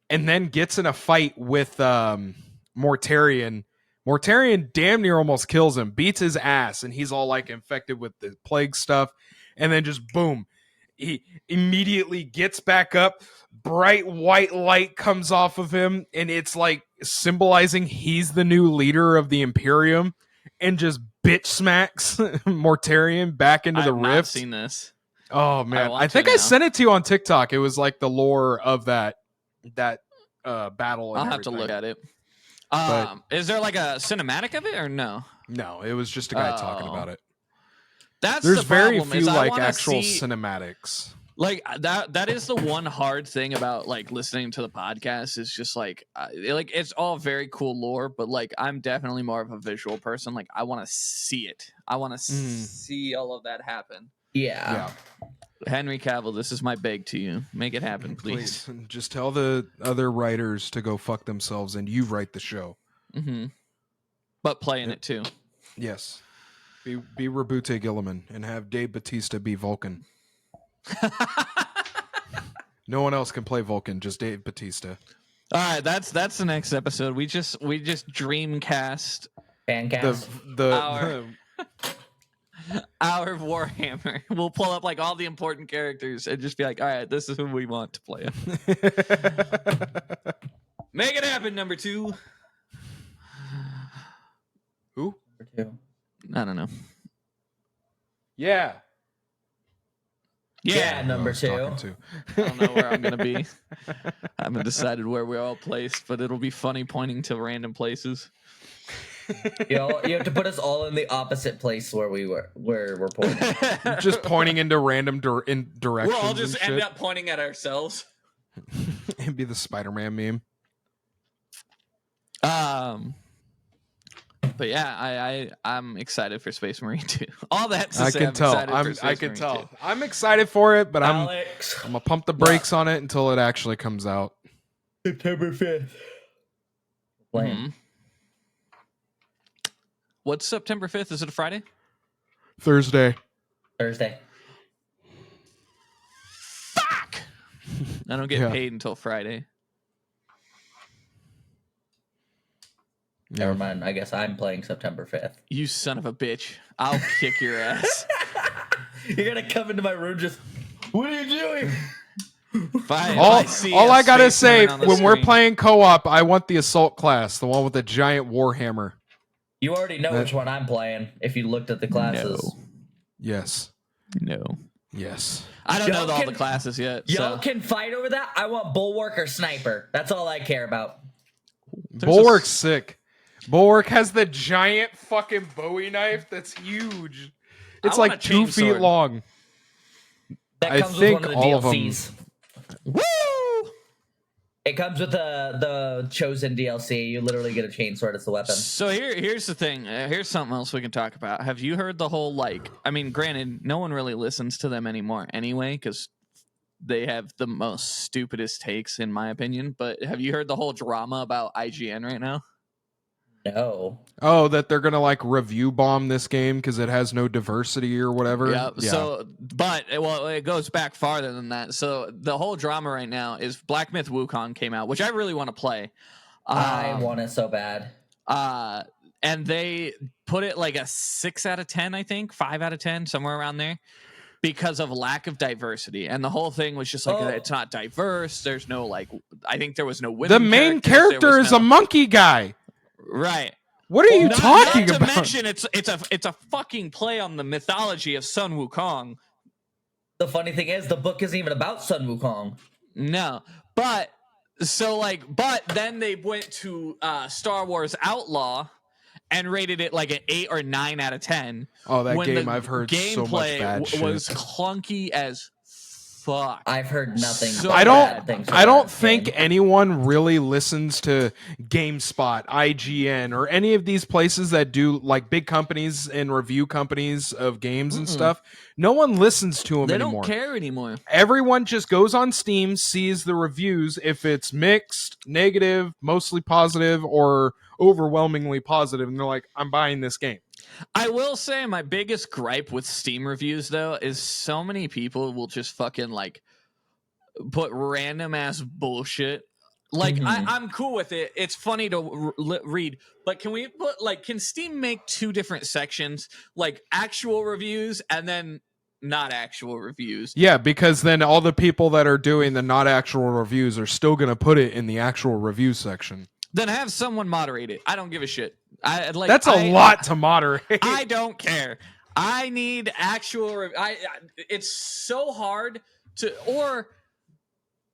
and then gets in a fight with Mortarion. Mortarion damn near almost kills him, beats his ass, and he's all like infected with the plague stuff. And then just boom, he immediately gets back up. Bright white light comes off of him, and it's like symbolizing he's the new leader of the Imperium, and just bitch smacks Mortarion back into the rift. I've not seen this. Oh man, I think I sent it to you on TikTok. It was like the lore of that battle. I'll have to look at it. Is there like a cinematic of it or no? No, it was just a guy talking about it. There's very few like actual cinematics. Like that is the one hard thing about like listening to the podcast is just like it's all very cool lore, but like I'm definitely more of a visual person. Like I want to see it. I want to see all of that happen. Yeah. Henry Cavill, this is my beg to you. Make it happen, please. Just tell the other writers to go fuck themselves and you write the show. Mm-hmm. But play in it too. Yes. Be Rabute Gilliman and have Dave Bautista be Vulcan. No one else can play Vulcan, just Dave Bautista. All right, that's the next episode. We just dreamcast fancast our Warhammer. We'll pull up like all the important characters and just be like, all right, this is who we want to play. Make it happen, number 2. Who? Number 2. I don't know. Yeah, number 2. I don't know where I'm going to be. I haven't decided where we're all placed, but it'll be funny pointing to random places. You have to put us all in the opposite place where we're pointing. Just pointing into random directions. We'll all just end up pointing at ourselves. It'd be the Spider-Man meme. But yeah, I'm excited for Space Marine 2. All that to I say, can tell. I can tell. I'm excited for it, but I'm gonna pump the brakes on it until it actually comes out. September 5th. Mm-hmm. What's September 5th? Is it a Friday? Thursday. Fuck! I don't get paid until Friday. Never mind. I guess I'm playing September 5th. You son of a bitch. I'll kick your ass. You're going to come into my room just, what are you doing? All I got to say, when we're playing co-op, I want the assault class, the one with the giant warhammer. You already know which one I'm playing if you looked at the classes. No. Yes. No. Yes. I don't know all the classes yet. Y'all can fight over that. I want Bulwark or Sniper. That's all I care about. Bulwark's sick. Bulwark has the giant fucking Bowie knife that's huge. It's like 2 feet long. That comes with one of the DLCs. Woo! It comes with the Chosen DLC. You literally get a chainsword as the weapon. So here's the thing. Here's something else we can talk about. Have you heard the whole, like, I mean, granted, no one really listens to them anymore anyway, because they have the most stupidest takes, in my opinion. But have you heard the whole drama about IGN right now? No. Oh, that they're gonna like review bomb this game because it has no diversity or whatever. Yeah. So, but it goes back farther than that. So the whole drama right now is Black Myth Wukong came out, which I really want to play. I want it so bad. And they put it like a 6 out of 10, I think, 5 out of 10, somewhere around there, because of lack of diversity. And the whole thing was just like, it's not diverse. There's no, like, I think there was no women. The main character is a monkey guy. Right. What are you talking about? Not to mention, it's a fucking play on the mythology of Sun Wukong. The funny thing is, the book isn't even about Sun Wukong. No, but then they went to Star Wars Outlaw and rated it like an 8 or 9 out of 10. Oh, that game I've heard so much bad shit. Was clunky as fuck. I've heard nothing. So I bad. don't think anyone really listens to GameSpot, IGN, or any of these places that do like big companies and review companies of games and stuff. No one listens to them They anymore. don't care anymore. Everyone just goes on Steam, sees the reviews. If it's mixed, negative, mostly positive, or overwhelmingly positive, and they're like, I'm buying this game. I will say my biggest gripe with Steam reviews, though, is so many people will just fucking like put random ass bullshit. Like, I'm cool with it. It's funny to read, but can we put like, can Steam make two different sections, like actual reviews and then not actual reviews? Yeah, because then all the people that are doing the not actual reviews are still going to put it in the actual review section. Then have someone moderate it. I don't give a shit. That's a lot to moderate. I don't care. I need actual. It's so hard to, or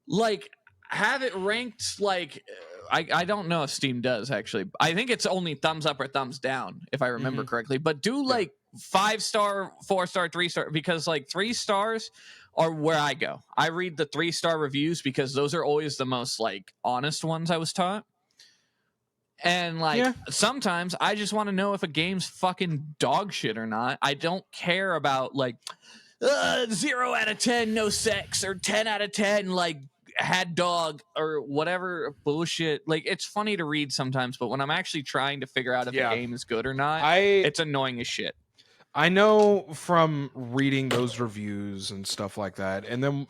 like have it ranked like. I don't know if Steam does actually. I think it's only thumbs up or thumbs down if I remember correctly. But do like 5-star, 4-star, 3-star, because like 3 stars are where I go. I read the 3-star reviews because those are always the most like honest ones I was taught. And like sometimes I just want to know if a game's fucking dog shit or not. I don't care about like 0 out of 10 no sex or 10 out of 10 like had dog or whatever bullshit. Like it's funny to read sometimes, but when I'm actually trying to figure out if a game is good or not, it's annoying as shit. I know from reading those reviews and stuff like that, and then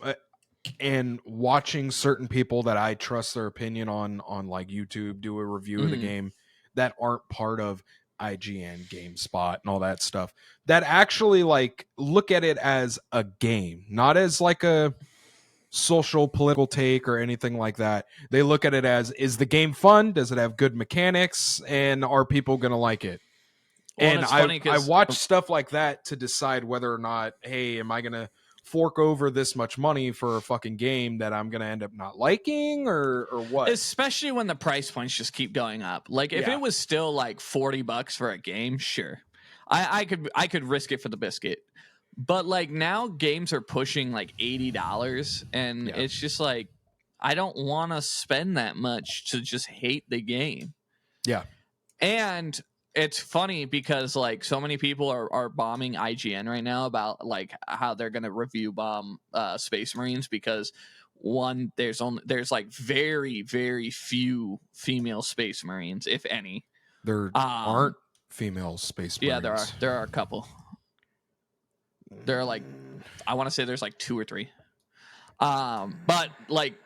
and watching certain people that I trust their opinion on like YouTube do a review of the game that aren't part of IGN, GameSpot, and all that stuff, that actually like look at it as a game, not as like a social political take or anything like that. They look at it as, is the game fun? Does it have good mechanics? And are people going to like it? Well, and I watch stuff like that to decide whether or not, hey, am I going to fork over this much money for a fucking game that I'm going to end up not liking or what? Especially when the price points just keep going up. Like if it was still like $40 for a game, sure. I could risk it for the biscuit. But like now games are pushing like $80 and it's just like I don't want to spend that much to just hate the game. Yeah. And it's funny because like so many people are bombing IGN right now about like how they're going to review bomb Space Marines because one, there's like very, very few female Space Marines, if any. There aren't female Space Marines. Yeah, there are a couple. There are like, I want to say there's like 2 or 3. But like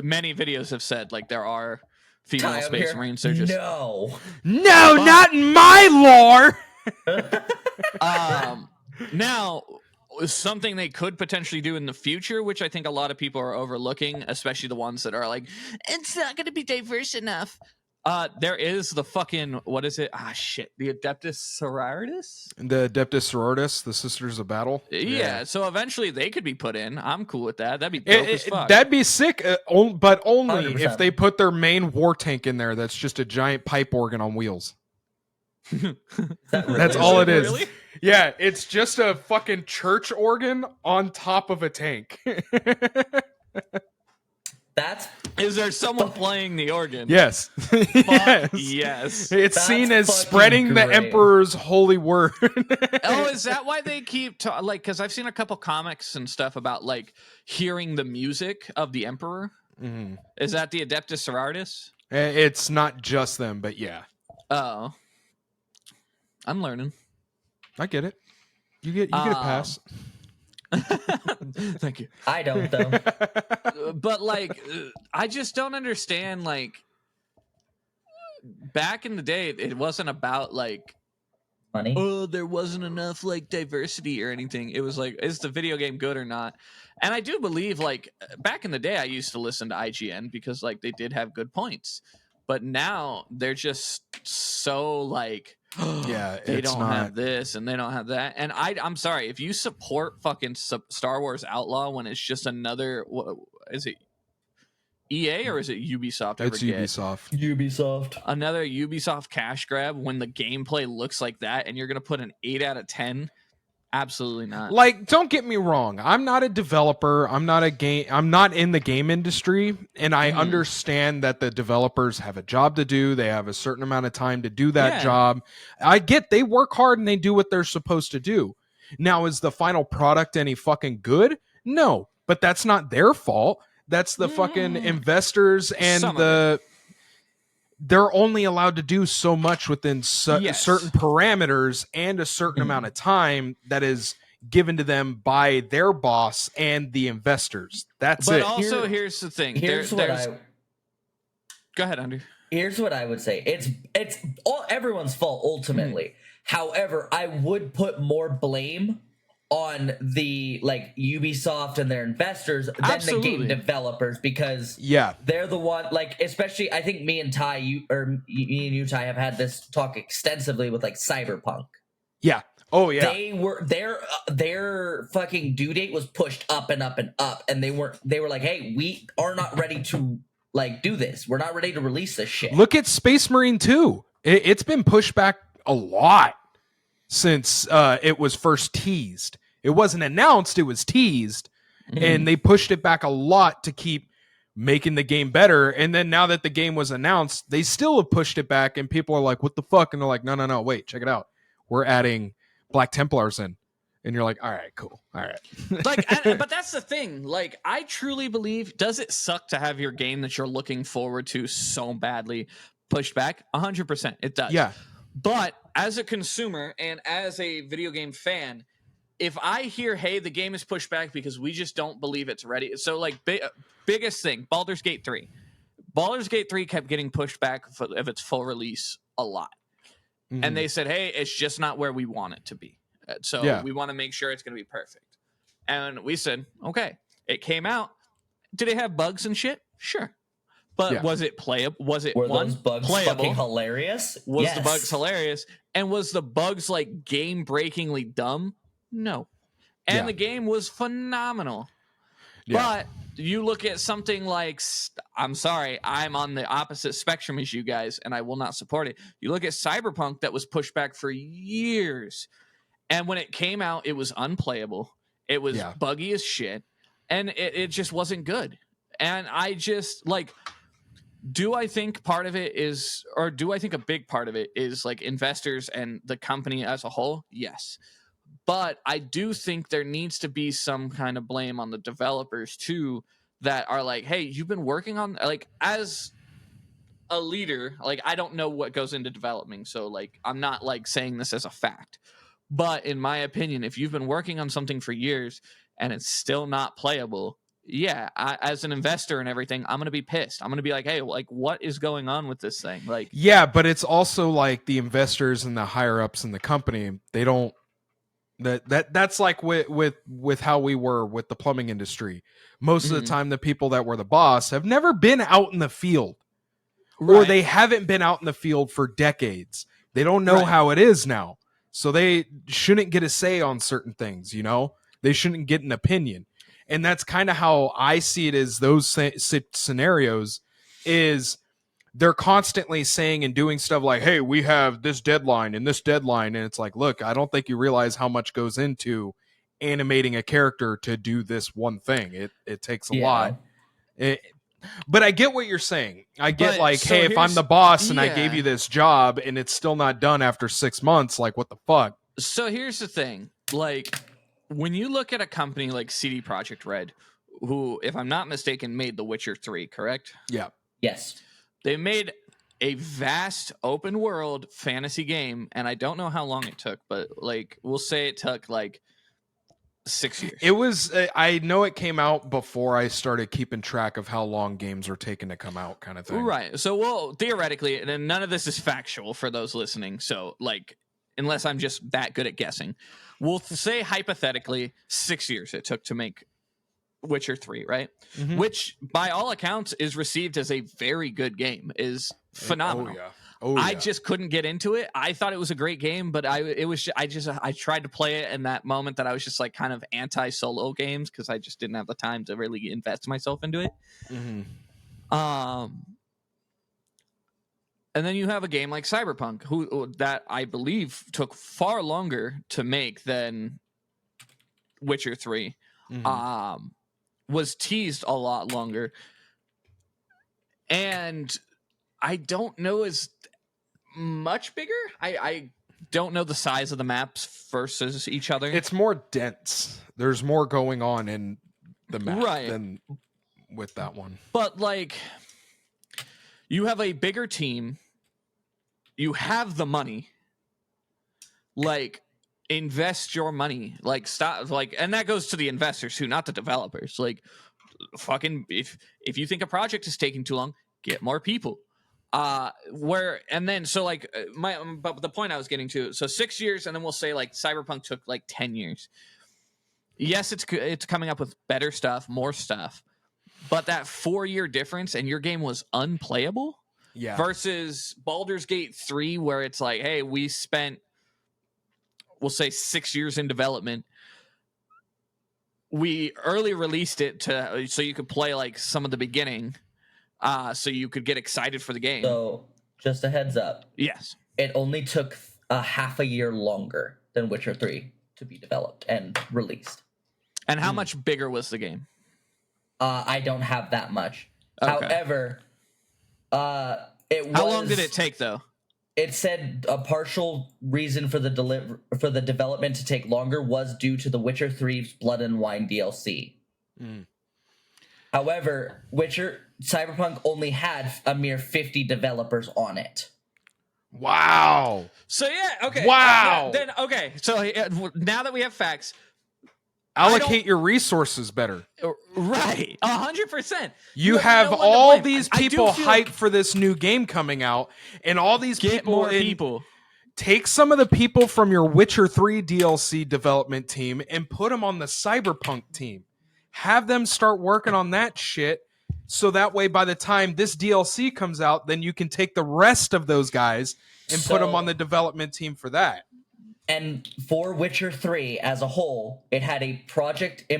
many videos have said like there are female Space Marines. They're just not in my lore. Now, something they could potentially do in the future, which I think a lot of people are overlooking, especially the ones that are like, it's not going to be diverse enough. There is the fucking, what is it? The Adeptus Sororitas? The Adeptus Sororitas, the Sisters of Battle. Yeah, so eventually they could be put in. I'm cool with that. That'd be dope as fuck. That'd be sick, but only 100%. if they put their main war tank in there that's just a giant pipe organ on wheels. That's all it is. Really? Yeah, it's just a fucking church organ on top of a tank. Is there someone playing the organ? Yes. Yes. It's seen as spreading the Emperor's holy word. Oh, is that why they keep like? Because I've seen a couple comics and stuff about like hearing the music of the Emperor. Mm-hmm. Is that the Adeptus Sororitas? It's not just them, but yeah. Oh, I'm learning. I get it. You get a pass. Thank you. I don't though. But like, I just don't understand. Like, back in the day, it wasn't about like money. Oh, there wasn't enough like diversity or anything. It was like, is the video game good or not? And I do believe like back in the day, I used to listen to IGN because like they did have good points. But now they're just so like, yeah, they don't have this and they don't have that. And I'm sorry, if you support fucking Star Wars Outlaw when it's just another, what is it, EA or is it Ubisoft? It's Ubisoft. Ubisoft. Another Ubisoft cash grab when the gameplay looks like that and you're going to put an 8 out of 10 Absolutely not. Like, don't get me wrong. I'm not a developer. I'm not in the game industry, and I understand that the developers have a job to do. They have a certain amount of time to do that job. I get they work hard and they do what they're supposed to do. Now, is the final product any fucking good? No, but that's not their fault. That's the fucking investors and they're only allowed to do so much within certain parameters and a certain amount of time that is given to them by their boss and the investors. That's but it. But also, here's the thing. Go ahead, Andrew. Here's what I would say. It's all everyone's fault ultimately. However, I would put more blame on the like Ubisoft and their investors than the game developers, because they're the one, like, especially I think me and Ty, me and you, Ty, have had this talk extensively with like Cyberpunk. Yeah. Oh yeah. They were their fucking due date was pushed up and up and up, and they were like, hey, we are not ready to like do this. We're not ready to release this shit. Look at Space Marine 2. It's been pushed back a lot since it was first teased. It wasn't announced, it was teased, and they pushed it back a lot to keep making the game better. And then now that the game was announced, they still have pushed it back, and people are like, what the fuck? And they're like, no, wait, check it out. We're adding Black Templars in. And you're like, all right, cool. All right. But that's the thing. Like, I truly believe, does it suck to have your game that you're looking forward to so badly pushed back? 100%. It does. Yeah. But as a consumer and as a video game fan, if I hear, hey, the game is pushed back because we just don't believe it's ready. So, like, biggest thing, Baldur's Gate 3. Baldur's Gate 3 kept getting pushed back of its full release a lot. And they said, hey, it's just not where we want it to be. So we want to make sure it's going to be perfect. And we said, okay, it came out. Did it have bugs and shit? Sure. But was it playable? Were those bugs playable? Fucking hilarious? Was the bugs hilarious? And was the bugs like game-breakingly dumb? No. And the game was phenomenal. But you look at something like, I'm sorry, I'm on the opposite spectrum as you guys, and I will not support it. You look at Cyberpunk that was pushed back for years. And when it came out, it was unplayable. It was buggy as shit. And it just wasn't good. And I just, like, do I think part of it is, or do I think a big part of it is, like, investors and the company as a whole? Yes. But I do think there needs to be some kind of blame on the developers, too, that are like, hey, you've been working on, like, as a leader, like, I don't know what goes into developing. So, like, I'm not, like, saying this as a fact. But in my opinion, if you've been working on something for years and it's still not playable, as an investor and everything, I'm going to be pissed. I'm going to be like, hey, like, what is going on with this thing? Like, but it's also like the investors and the higher ups in the company, they don't, that's like with how we were with the plumbing industry. Most of the time, the people that were the boss have never been out in the field, or they haven't been out in the field for decades. They don't know how it is now. So they shouldn't get a say on certain things, you know? They shouldn't get an opinion. And that's kind of how I see it, as those scenarios is they're constantly saying and doing stuff like, hey, we have this deadline and this deadline. And it's like, look, I don't think you realize how much goes into animating a character to do this one thing. It takes a lot. But I get what you're saying. I get hey, if I'm the boss and I gave you this job and it's still not done after 6 months, like, what the fuck? So here's the thing. Like, when you look at a company like CD Projekt Red, who, if I'm not mistaken, made The Witcher 3, correct? Yeah. Yes. They made a vast open world fantasy game, and I don't know how long it took, but, like, we'll say it took, like, 6 years. It was, I know it came out before I started keeping track of how long games were taking to come out, kind of thing. Right. So, well, theoretically, and none of this is factual for those listening. So, like, unless I'm just that good at guessing, we'll say hypothetically 6 years it took to make Witcher 3, right? Which, by all accounts, is received as a very good game, is phenomenal. I just couldn't get into it. I thought it was a great game, but I tried to play it in that moment that I was just like kind of anti-solo games because I just didn't have the time to really invest myself into it. And then you have a game like Cyberpunk, that I believe took far longer to make than Witcher 3 was teased a lot longer. And I don't know as much bigger. I don't know the size of the maps versus each other. It's more dense. There's more going on in the map than with that one. But like, you have a bigger team. You have the money. Like, invest your money. Like, stop. Like, and that goes to the investors too, not the developers. Like, fucking, if you think a project is taking too long, get more people. But the point I was getting to, so 6 years, and then we'll say like Cyberpunk took like 10 years. Yes, it's coming up with better stuff, more stuff, but that 4-year difference and your game was unplayable. Yeah. Versus Baldur's Gate 3, where it's like, hey, we spent, we'll say 6 years in development. We early released it so you could play like some of the beginning. So you could get excited for the game. So, just a heads up. Yes. It only took a half a year longer than Witcher 3 to be developed and released. And how much bigger was the game? I don't have that much. Okay. However, it was... How long did it take, though? It said a partial reason for the development to take longer was due to the Witcher 3's Blood and Wine DLC. However, Cyberpunk only had a mere 50 developers on it. Wow. So yeah, okay. Wow. So now that we have facts, allocate your resources better. Right, 100%. You have all these people hyped for this new game coming out, and all these people. Take some of the people from your Witcher 3 DLC development team and put them on the Cyberpunk team. Have them start working on that shit, so that way by the time this DLC comes out, then you can take the rest of those guys and put them on the development team for that. And for Witcher 3 as a whole, it had a project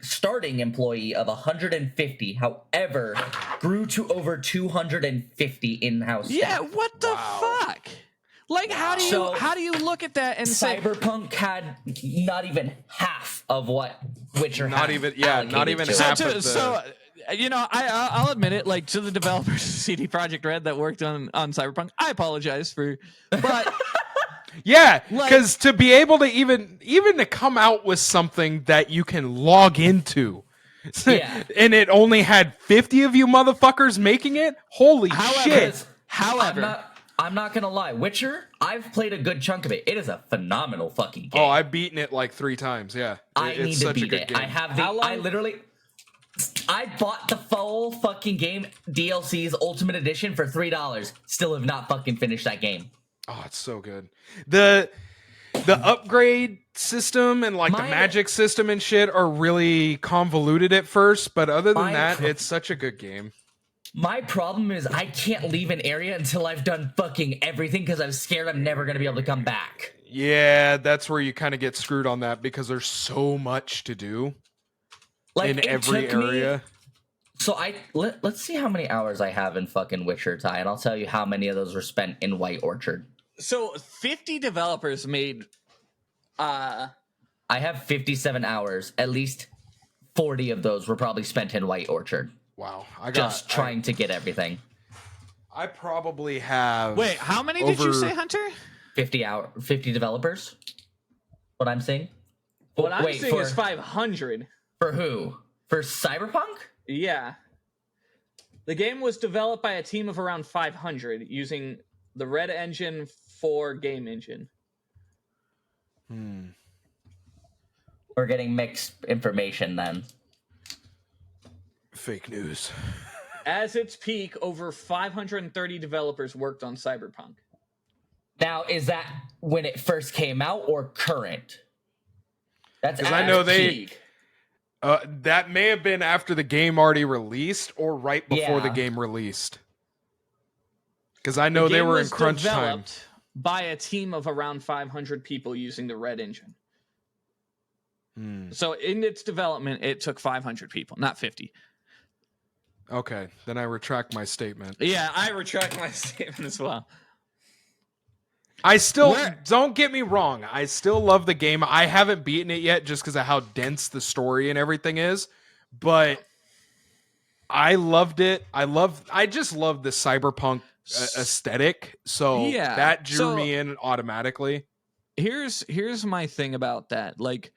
starting employee of 150, however, grew to over 250 in-house staff. Yeah, what the fuck? Like, how do you look at that and say Cyberpunk had not even half of what Witcher had? Not even half of the... So, you know, I'll admit it, like, to the developers of CD Projekt Red that worked on Cyberpunk, I apologize but... Yeah, because to be able to even to come out with something that you can log into, and it only had 50 of you motherfuckers making it, holy shit. However, I'm not gonna lie, Witcher, I've played a good chunk of it. It is a phenomenal fucking game. Oh, I've beaten it like 3 times, yeah. I need to beat it. Game. I have I bought the full fucking game DLC's Ultimate Edition for $3. Still have not fucking finished that game. Oh, it's so good. The upgrade system and like the magic system and shit are really convoluted at first, but other than that, it's such a good game. My problem is I can't leave an area until I've done fucking everything because I'm scared I'm never going to be able to come back. Yeah, that's where you kind of get screwed on that because there's so much to do in every area. So let's see how many hours I have in fucking Witcher, Ty, and I'll tell you how many of those were spent in White Orchard. So 50 developers made... I have 57 hours. At least 40 of those were probably spent in White Orchard. Wow. Trying to get everything. I probably have... Wait, how many did you say, Hunter? 50 developers. What I'm saying? What I'm saying is 500. For who? For Cyberpunk? Yeah. The game was developed by a team of around 500 using the Red Engine 4 game engine. We're getting mixed information then. Fake news. As its peak, over 530 developers worked on Cyberpunk. Now, is that when it first came out or current? That's because I know peak. That may have been after the game already released or right before the game released. Because I know they were in crunch time. By a team of around 500 people using the Red Engine. So in its development, it took 500 people, not 50. Okay, then I retract my statement. Yeah, I retract my statement as well. I still don't get me wrong. I still love the game. I haven't beaten it yet just because of how dense the story and everything is. But I loved it. I just love the cyberpunk aesthetic. So that drew me in automatically. Here's my thing about that. Like,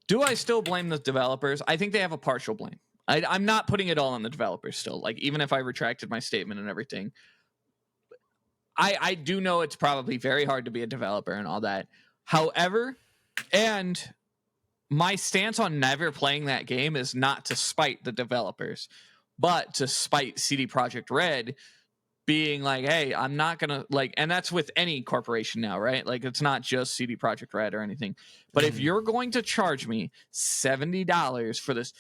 do I still blame the developers? I think they have a partial blame. I'm not putting it all on the developers still. Like, even if I retracted my statement and everything, I do know it's probably very hard to be a developer and all that. However, and my stance on never playing that game is not to spite the developers, but to spite CD Projekt Red being like, hey, I'm not going to like, and that's with any corporation now, right? Like, it's not just CD Projekt Red or anything. But if you're going to charge me $70 for this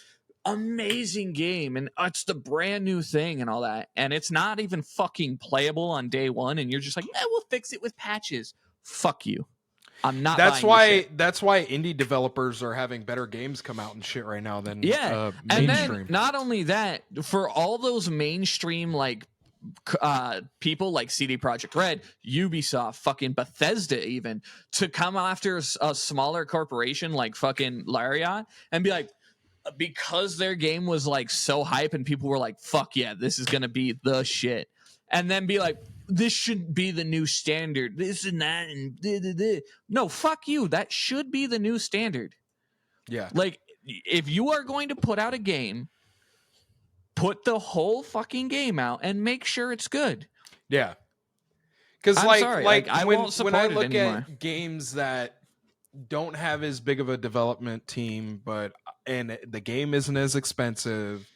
amazing game and it's the brand new thing and all that, and it's not even fucking playable on day one, and you're just like, we'll fix it with patches. Fuck you. I'm not. That's why indie developers are having better games come out and shit right now than mainstream. And then not only that, for all those mainstream like people like CD Projekt Red, Ubisoft, fucking Bethesda, even to come after a smaller corporation like fucking Lariat and be like, because their game was like so hype and people were like, fuck yeah, this is gonna be the shit, and then be like, this should be the new standard, this and that, and no, fuck you, that should be the new standard. Yeah, like, if you are going to put out a game, put the whole fucking game out and make sure it's good. Yeah, because I won't support when I it look anymore. at games that don't have as big of a development team, and the game isn't as expensive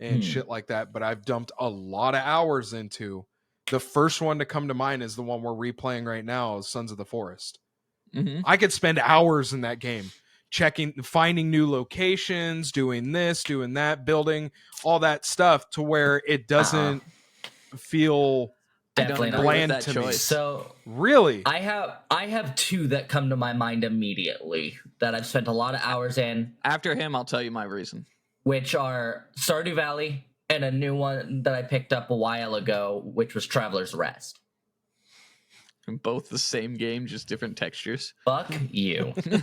and shit like that, but I've dumped a lot of hours into. The first one to come to mind is the one we're replaying right now, Sons of the Forest. I could spend hours in that game finding new locations, doing this, doing that, building all that stuff to where it doesn't feel definitely bland to me. So really, I have two that come to my mind immediately that I've spent a lot of hours in. After him, I'll tell you my reason. Which are Stardew Valley and a new one that I picked up a while ago, which was Traveler's Rest. Both the same game, just different textures. Fuck you. Hey,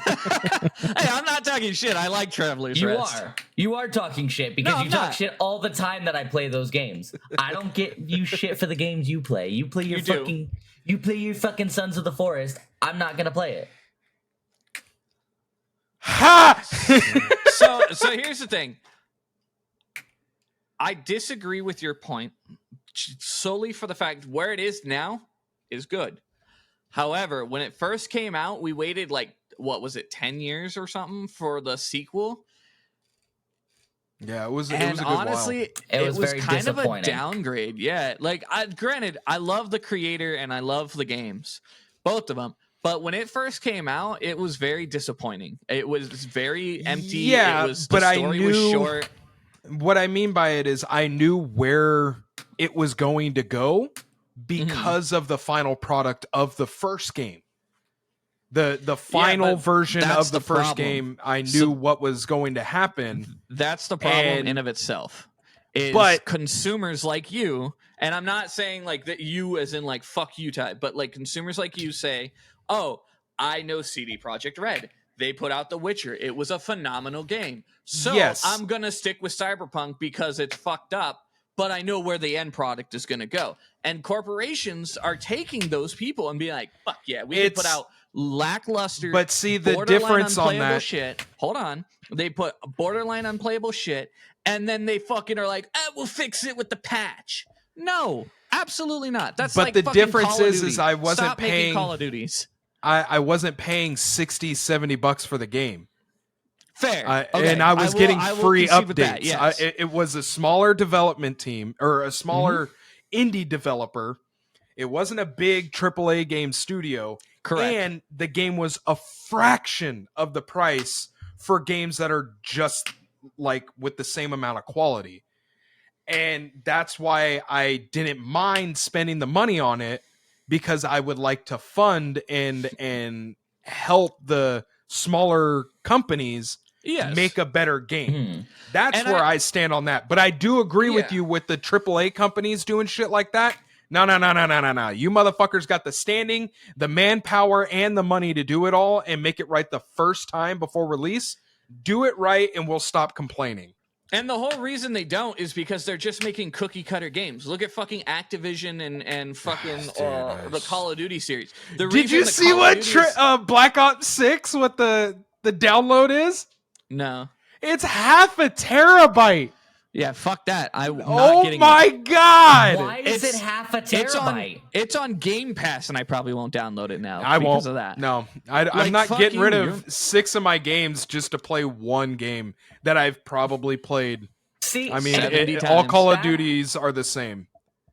I'm not talking shit. I like Traveler's Rest. You are talking shit because you talk shit all the time that I play those games. I don't get you shit for the games you play. You play your fucking Sons of the Forest. I'm not gonna play it. Ha! So here's the thing. I disagree with your point solely for the fact where it is now is good. However, when it first came out, we waited like, what was it, 10 years or something for the sequel? Yeah, it was a good honestly, while. It was kind of a downgrade. Yeah, like, granted, I love the creator and I love the games, both of them. But when it first came out, it was very disappointing. It was very empty. Yeah, the story was short. What I mean by it is I knew where it was going to go because of the final product of the first game. The final version of the first game, I knew what was going to happen. That's the problem in of itself. But consumers like you, and I'm not saying like that you as in like fuck you type, but like consumers like you say, oh, I know CD Projekt Red. They put out The Witcher. It was a phenomenal game. So I'm going to stick with Cyberpunk because it's fucked up, but I know where the end product is going to go. And corporations are taking those people and being like, fuck yeah, we can put out lackluster, but see the difference on that shit. Hold on. They put borderline unplayable shit, and then they fucking are like, we'll fix it with the patch. No, absolutely not. That's but like the fucking difference Call of is Duty. I wasn't Stop paying making Call of Duties. I wasn't paying $60-$70 for the game. Fair. And I was getting free updates. That, yes. It was a smaller development team or a smaller indie developer. It wasn't a big AAA game studio. Correct. And the game was a fraction of the price for games that are just like with the same amount of quality. And that's why I didn't mind spending the money on it, because I would like to fund and help the smaller companies make a better game. That's where I stand on that. But I do agree with you with the AAA companies doing shit like that. No. You motherfuckers got the standing, the manpower, and the money to do it all and make it right the first time before release. Do it right, and we'll stop complaining. And the whole reason they don't is because they're just making cookie cutter games. Look at fucking Activision and fucking the Call of Duty series. Did you see what Black Ops 6, what the download is? No. It's half a terabyte. Yeah, fuck that. I'm not oh getting my it. God. Why is it half a terabyte? It's on Game Pass, and I probably won't download it now because of that. No, I'm not getting rid of 6 of my games just to play one game that I've probably played. See, I mean, all Call of Duties are the same.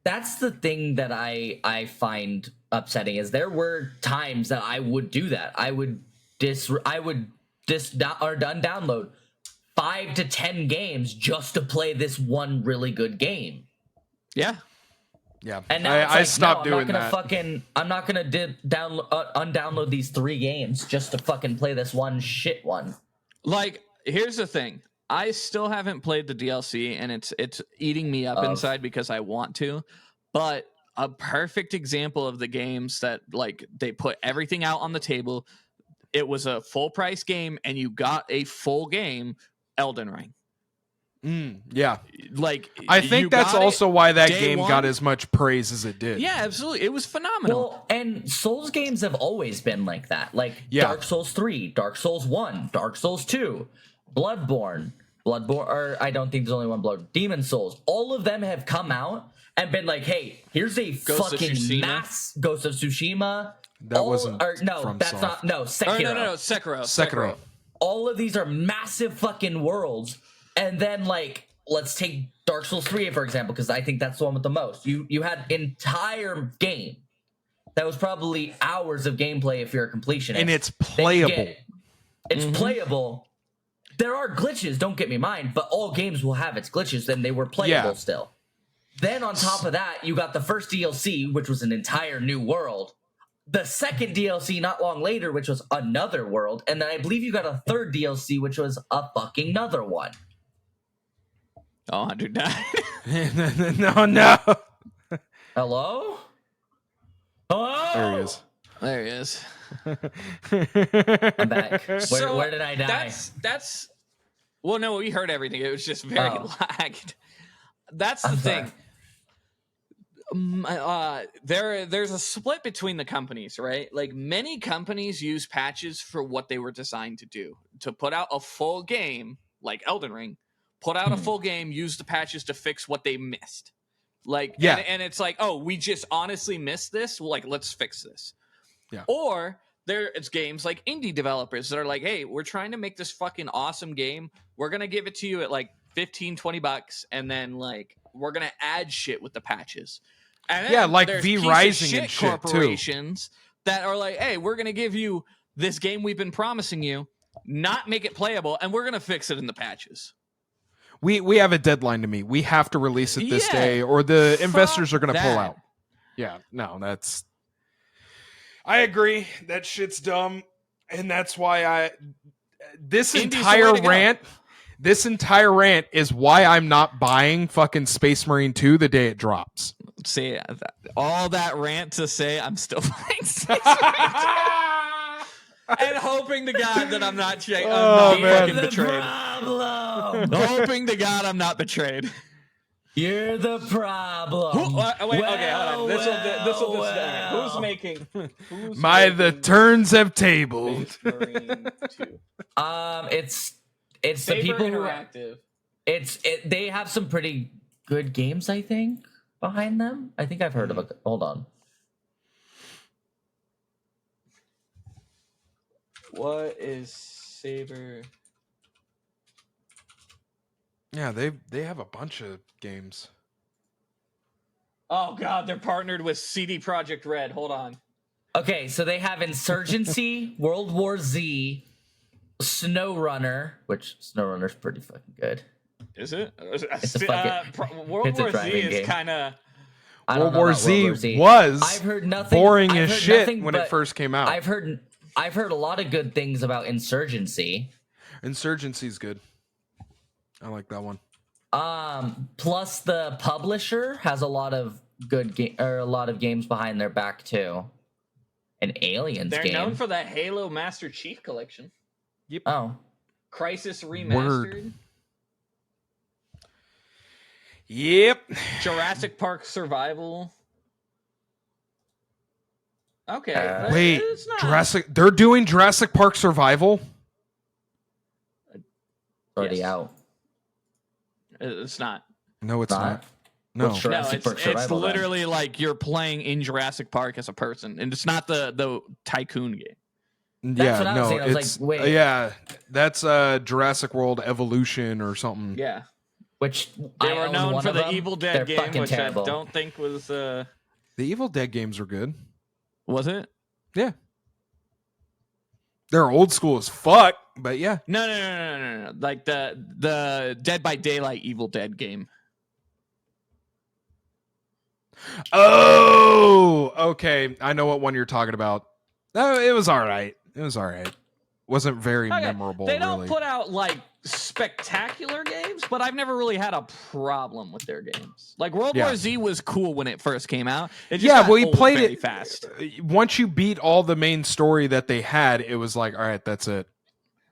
That's the thing that I find upsetting is there were times that I would do that. I would download 5 to 10 games just to play this one really good game. Yeah. And now I stopped doing that. I'm not gonna undownload these 3 games just to fucking play this one shit one. Like, here's the thing. I still haven't played the DLC, and it's eating me up inside because I want to. But a perfect example of the games that, like, they put everything out on the table. It was a full price game, and you got a full game. Elden Ring. Yeah. Like, I think that's also why that game got as much praise as it did. Yeah, absolutely. It was phenomenal. Well, and Souls games have always been like that. Like Dark Souls 3, Dark Souls 1, Dark Souls 2, Bloodborne, or I don't think there's only one Demon Souls. All of them have come out and been like, hey, here's a Ghost of Tsushima. That wasn't Sekiro. All of these are massive fucking worlds. And then, like, let's take Dark Souls 3, for example, because I think that's the one with the most. You had entire game that was probably hours of gameplay if you're a completionist. And it's playable. Playable. There are glitches, don't get me mind, but all games will have its glitches, and they were playable still. Then on top of that, you got the first DLC, which was an entire new world. The second DLC not long later, which was another world, and then I believe you got a third DLC, which was a fucking another one. Oh, Hunter died. No. Hello? There he is. I'm back. Where did I die? That's. Well, no, we heard everything. It was just very lagged. That's the thing. There's a split between the companies, right? Like, many companies use patches for what they were designed to do. To put out a full game, like Elden Ring, put out a full game, use the patches to fix what they missed. Like, and it's like, oh, we just honestly missed this. Like, let's fix this. Yeah. Or it's games like indie developers that are like, hey, we're trying to make this fucking awesome game. We're going to give it to you at like $15-$20, and then like we're going to add shit with the patches. And then like V-Rising and shit corporations that are like, hey, we're going to give you this game we've been promising you, not make it playable, and we're going to fix it in the patches. We have a deadline to meet. We have to release it this day, or the investors are going to pull out. Yeah, no, that's... I agree. That shit's dumb, and that's why this entire rant is why I'm not buying fucking Space Marine 2 the day it drops. See, all that rant to say I'm still buying Space Marine 2. And hoping to God that I'm not fucking betrayed. Hoping to God I'm not betrayed. You're the problem. Okay, hold on. This will Who's making? The turns have tabled. It's the Saber people Interactive. They have some pretty good games, I think, behind them. I think I've heard of it. Hold on. What is Saber? Yeah, they have a bunch of games. Oh God, they're partnered with CD Projekt Red. Hold on. Okay, so they have Insurgency, World War Z, SnowRunner, which SnowRunner's pretty fucking good. Is it? It's a fucking, World War Z is kind of. World War Z was I've heard nothing, boring as shit when it first came out. I've heard a lot of good things about Insurgency. Insurgency's good. I like that one. Plus the publisher has a lot of good game or a lot of games behind their back too. An Aliens They're game. known for the Halo Master Chief Collection. Yep. Oh, Crisis Remastered. Word. Yep. Jurassic Park Survival. Okay. Wait, it's not. Jurassic. They're doing Jurassic Park Survival. already Yes. out. It's not. No, it's Not? not. No. What's Jurassic Park it's Survival, then? literally like you're playing in Jurassic Park as a person, and it's not the tycoon game. Yeah, what I was no, saying. I was it's like, wait. yeah, that's Jurassic World Evolution or something. Yeah, Which they I were own known one for of the them. Evil Dead They're game, fucking which terrible. I don't think was. The Evil Dead games are good. Was it? Yeah, they're old school as fuck, but yeah. No. Like the Dead by Daylight Evil Dead game. Oh, okay. I know what one you're talking about. No, it was all right. It was all right. Wasn't very Okay, memorable. they don't really. put out like spectacular games, but I've never really had a problem with their games. Like World Yeah. War Z was cool when it first came out. It just Yeah, got well, he old played very it fast. Once you beat all the main story that they had, it was like, all right, that's it.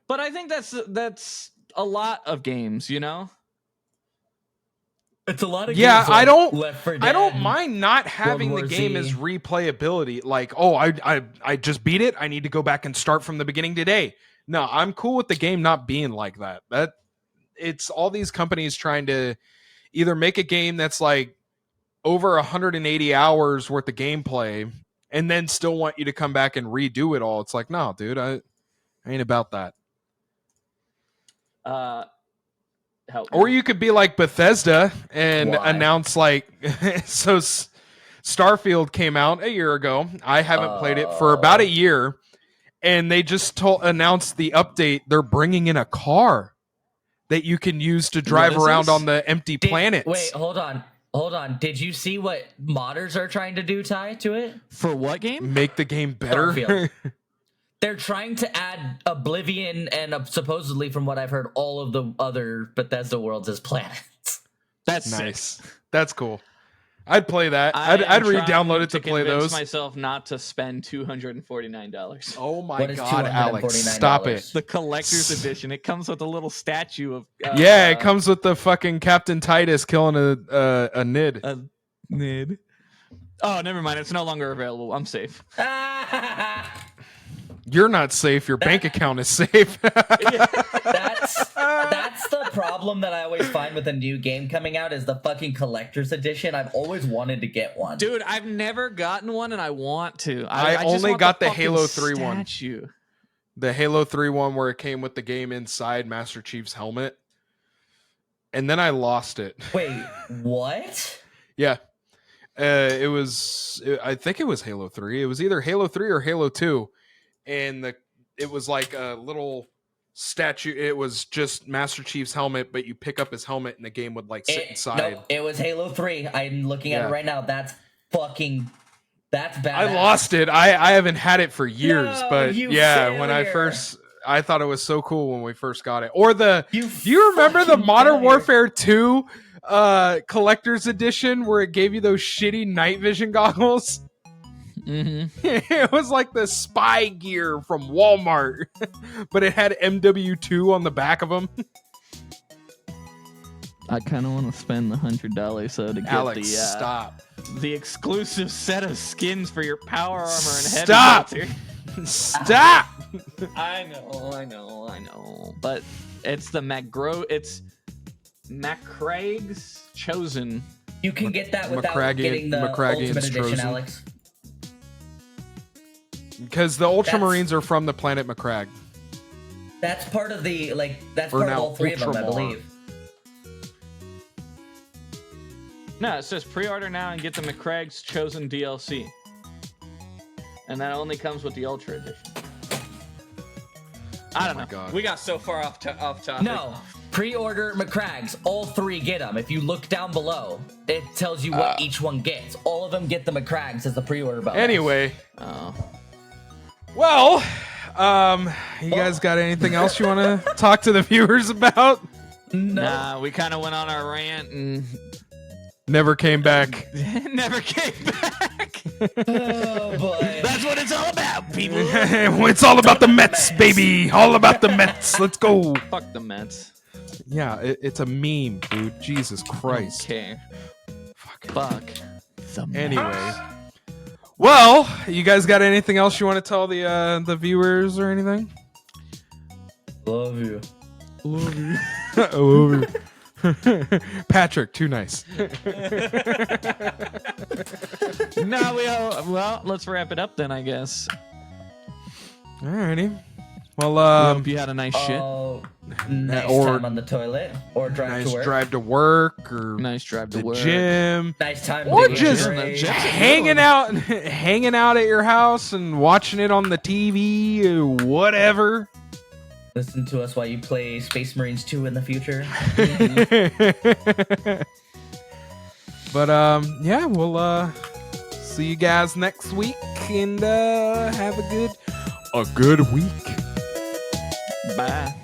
But I think that's a lot of games, you know? It's a lot of Yeah, games like I don't. Left 4 Dead. I don't mind not having World the War game Z. as replayability. Like, oh, I just beat it. I need to go back and start from the beginning today. No, I'm cool with the game not being like that. That it's all these companies trying to either make a game that's like over 180 hours worth of gameplay and then still want you to come back and redo it all. It's like, no, dude, I ain't about that. Help Or me. you could be like Bethesda and Why? announce like so Starfield came out a year ago. I haven't played it for about a year, and they just announced the update. They're bringing in a car that you can use to drive is around this? on the empty planets. Wait, hold on. Did you see what modders are trying to do, Ty, to it? For what game? Make the game better. Starfield. They're trying to add Oblivion and supposedly, from what I've heard, all of the other Bethesda worlds as planets. That's Nice. sick. That's cool. I'd play that. I I'd am re-download trying it to play convince those. myself not to spend $249. Oh my What is god, Alex, stop $249? it. The collector's edition. It comes with a little statue of. Yeah, it comes with the fucking Captain Titus killing a nid. Nid. Oh, never mind. It's no longer available. I'm safe. You're not safe. Your bank account is safe. That's the problem that I always find with a new game coming out is the fucking collector's edition. I've always wanted to get one. Dude, I've never gotten one and I want to. I just only want got the fucking Halo 3 one. statue. The Halo 3 one where it came with the game inside Master Chief's helmet. And then I lost it. Wait, what? Yeah. I think it was Halo 3. It was either Halo 3 or Halo 2. And it was like a little statue. It was just Master Chief's helmet, but you pick up his helmet and the game would like sit inside. No, it was Halo 3. I'm looking at Yeah. it right now. That's bad. I lost it. I haven't had it for years, No, but you yeah, when failure. I thought it was so cool when we first got it. Or do You you remember the fucking Modern failure. Warfare 2 collector's edition where it gave you those shitty night vision goggles? Mm-hmm. It was like the spy gear from Walmart, but it had MW2 on the back of them. I kind of want to spend the $100 so to get Alex, stop. the exclusive set of skins for your power armor and heavy Stop. bolts here. Stop! I know. But it's the it's Macraeg's Chosen. You can get that without McCraggy- getting the McCraggy Ultimate and Edition, Strozen. Alex. Because the Ultramarines are from the planet Macragge. That's part of the that's Or part of now all three of them, I Ultramar. believe. No, it says pre-order now and get the Macraeg's Chosen DLC. And that only comes with the Ultra Edition. I don't my know. God. We got so far off topic. No, pre-order McCrags. All three get them. If you look down below, it tells you what each one gets. All of them get the McCrags as the pre-order bonus. Anyway, Oh. well, you guys got anything else you want to talk to the viewers about? no. Nah, we kind of went on our rant and Never came back. Never came back. Oh boy. That's what it's all about, people. It's all about the Mets, baby. All about the Mets. Let's go. Fuck the Mets. Yeah, it's a meme, dude. Jesus Christ. Okay. Fuck. Fuck. The Anyway. Well, you guys got anything else you want to tell the viewers or anything? Love you. Love you. I love you. Patrick, too nice. No, well, let's wrap it up then, I guess. Alrighty. Well, Hope you had a nice shit. Nice or- time on the toilet, or drive nice to work. drive to work, or Nice drive to the work. gym, Nice time. or taking a just break. Gym's a good hanging out at your house and watching it on the TV or whatever. Listen to us while you play Space Marines 2 in the future. But yeah, we'll see you guys next week, and have a good week. Bye.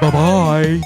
Bye bye.